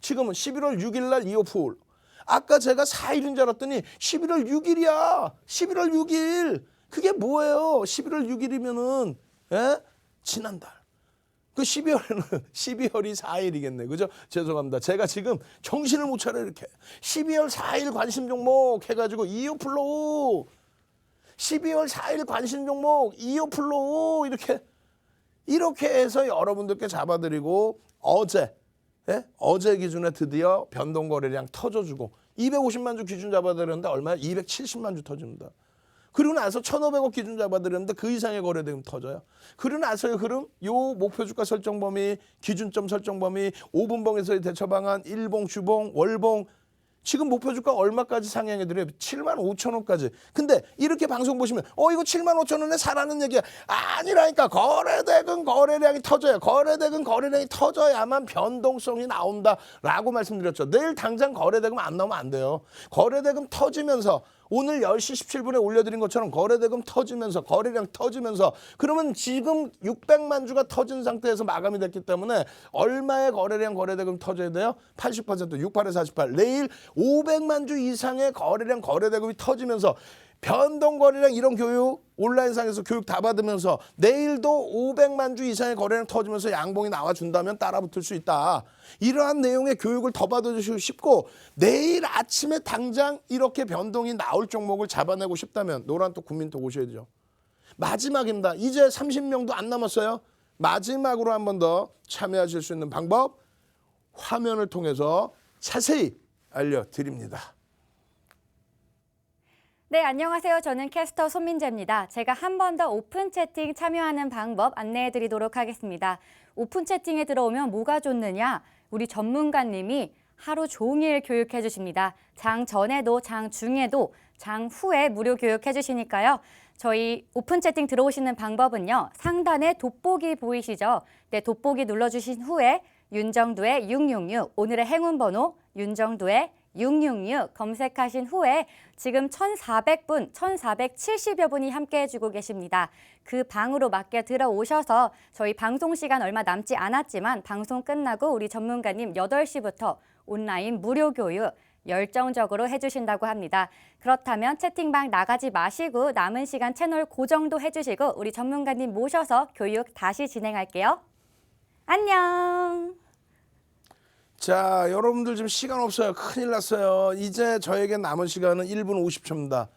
지금은 11월 6일 날 이오플로우 아까 제가 4일인 줄 알았더니 11월 6일이야. 11월 6일. 그게 뭐예요? 11월 6일이면은 예? 지난달. 그 12월이 4일이겠네. 그죠? 죄송합니다. 제가 지금 정신을 못 차려 이렇게. 12월 4일 관심 종목 해가지고 이오플로우. 12월 4일 관심 종목 이오플로우 이렇게 해서 여러분들께 잡아드리고 어제 기준에 드디어 변동거래량 터져주고 250만 주 기준 잡아드렸는데 얼마야? 270만 주 터집니다. 그리고 나서 1,500억 기준 잡아드렸는데 그 이상의 거래되면 터져요. 그리고 나서의 흐름, 요 목표 주가 설정 범위, 기준점 설정 범위, 5분봉에서의 대처 방안, 일봉, 주봉, 월봉. 지금 목표 주가 얼마까지 상향해드려요? 75,000원까지. 근데 이렇게 방송 보시면 이거 75,000원에 사라는 얘기야. 아니라니까. 거래대금 거래량이 터져요. 거래대금 거래량이 터져야만 변동성이 나온다라고 말씀드렸죠. 내일 당장 거래대금 안 나오면 안 돼요. 거래대금 터지면서 오늘 10시 17분에 올려드린 것처럼 거래대금 터지면서 거래량 터지면서 그러면 지금 600만 주가 터진 상태에서 마감이 됐기 때문에 얼마의 거래량 거래대금 터져야 돼요? 80% 68에 48. 내일 500만 주 이상의 거래량 거래대금이 터지면서 변동거래량 이런 교육 온라인상에서 교육 다 받으면서 내일도 500만 주 이상의 거래량 터지면서 양봉이 나와준다면 따라붙을 수 있다. 이러한 내용의 교육을 더 받아주시고 싶고 내일 아침에 당장 이렇게 변동이 나올 종목을 잡아내고 싶다면 노란톡 국민톡 오셔야죠. 마지막입니다. 이제 30명도 안 남았어요. 마지막으로 한 번 더 참여하실 수 있는 방법 화면을 통해서 자세히 알려드립니다. 네, 안녕하세요. 저는 캐스터 손민재입니다. 제가 한 번 더 오픈 채팅 참여하는 방법 안내해 드리도록 하겠습니다. 오픈 채팅에 들어오면 뭐가 좋느냐? 우리 전문가님이 하루 종일 교육해 주십니다. 장 전에도, 장 중에도, 장 후에 무료 교육해 주시니까요. 저희 오픈 채팅 들어오시는 방법은요. 상단에 돋보기 보이시죠? 네, 돋보기 눌러주신 후에 윤정두의 666, 오늘의 행운번호 윤정두의 666 검색하신 후에 지금 1,400분, 1,470여 분이 함께 해주고 계십니다. 그 방으로 맞게 들어오셔서 저희 방송 시간 얼마 남지 않았지만 방송 끝나고 우리 전문가님 8시부터 온라인 무료 교육 열정적으로 해주신다고 합니다. 그렇다면 채팅방 나가지 마시고 남은 시간 채널 고정도 해주시고 우리 전문가님 모셔서 교육 다시 진행할게요. 안녕. 자, 여러분들 지금 시간 없어요. 큰일 났어요. 이제 저에게 남은 시간은 1분 50초입니다.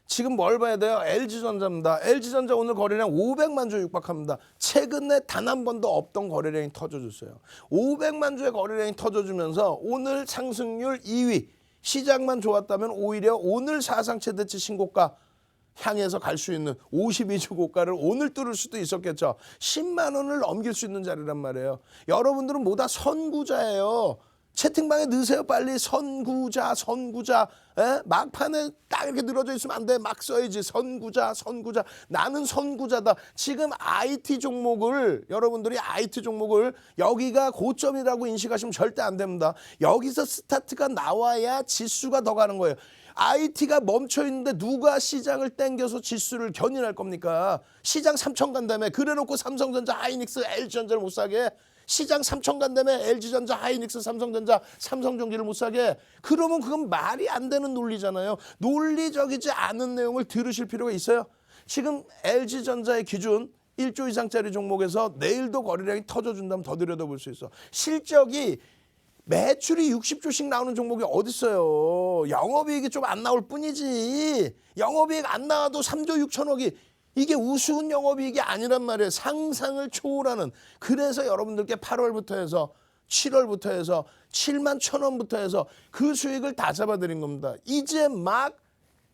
지금 뭘 봐야 돼요? LG전자입니다. LG전자 오늘 거래량 500만 주 육박합니다. 최근에 단 한 번도 없던 거래량이 터져줬어요. 500만 주의 거래량이 터져주면서 오늘 상승률 2위. 시장만 좋았다면 오히려 오늘 사상 최대치 신고가 향해서 갈 수 있는 52주 고가를 오늘 뚫을 수도 있었겠죠. 10만 원을 넘길 수 있는 자리란 말이에요. 여러분들은 뭐다 선구자예요. 채팅방에 넣으세요. 빨리 선구자. 막판에 딱 이렇게 늘어져 있으면 안 돼. 막 써야지. 선구자. 나는 선구자다. 지금 IT 종목을 여러분들이 IT 종목을 여기가 고점이라고 인식하시면 절대 안 됩니다. 여기서 스타트가 나와야 지수가 더 가는 거예요. IT가 멈춰있는데 누가 시장을 땡겨서 지수를 견인할 겁니까? 시장 3천 간다며 그래놓고 삼성전자, 하이닉스, LG전자를 못 사게. 시장 3천 간다며 LG전자, 하이닉스, 삼성전자, 삼성전기를 못 사게. 그러면 그건 말이 안 되는 논리잖아요. 논리적이지 않은 내용을 들으실 필요가 있어요. 지금 LG전자의 기준 1조 이상짜리 종목에서 내일도 거래량이 터져준다면 더 들여다볼 수 있어. 실적이 매출이 60조씩 나오는 종목이 어딨어요. 영업이익이 좀 안 나올 뿐이지. 영업이익 안 나와도 3조 6천억이 이게 우스운 영업이익이 아니란 말이에요. 상상을 초월하는. 그래서 여러분들께 8월부터 해서 7월부터 해서 7만 1,000원부터 해서 그 수익을 다 잡아드린 겁니다. 이제 막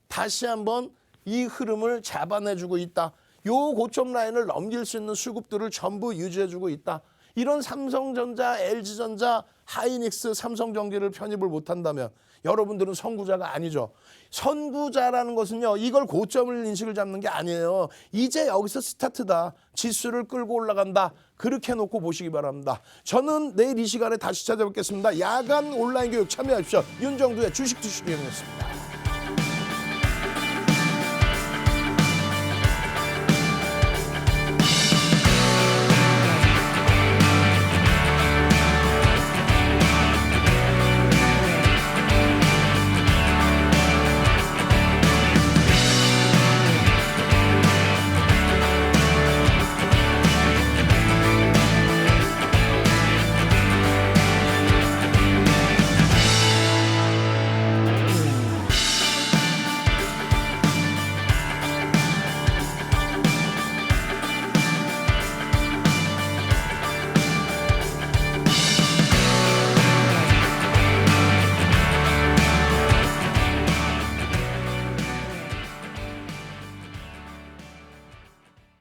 다시 한번 이 흐름을 잡아내주고 있다. 요 고점 라인을 넘길 수 있는 수급들을 전부 유지해주고 있다. 이런 삼성전자, LG전자, 하이닉스, 삼성전기를 편입을 못한다면 여러분들은 선구자가 아니죠. 선구자라는 것은요. 이걸 고점을 인식을 잡는 게 아니에요. 이제 여기서 스타트다. 지수를 끌고 올라간다. 그렇게 놓고 보시기 바랍니다. 저는 내일 이 시간에 다시 찾아뵙겠습니다. 야간 온라인 교육 참여하십시오. 윤정두의 주식 투시기였습니다.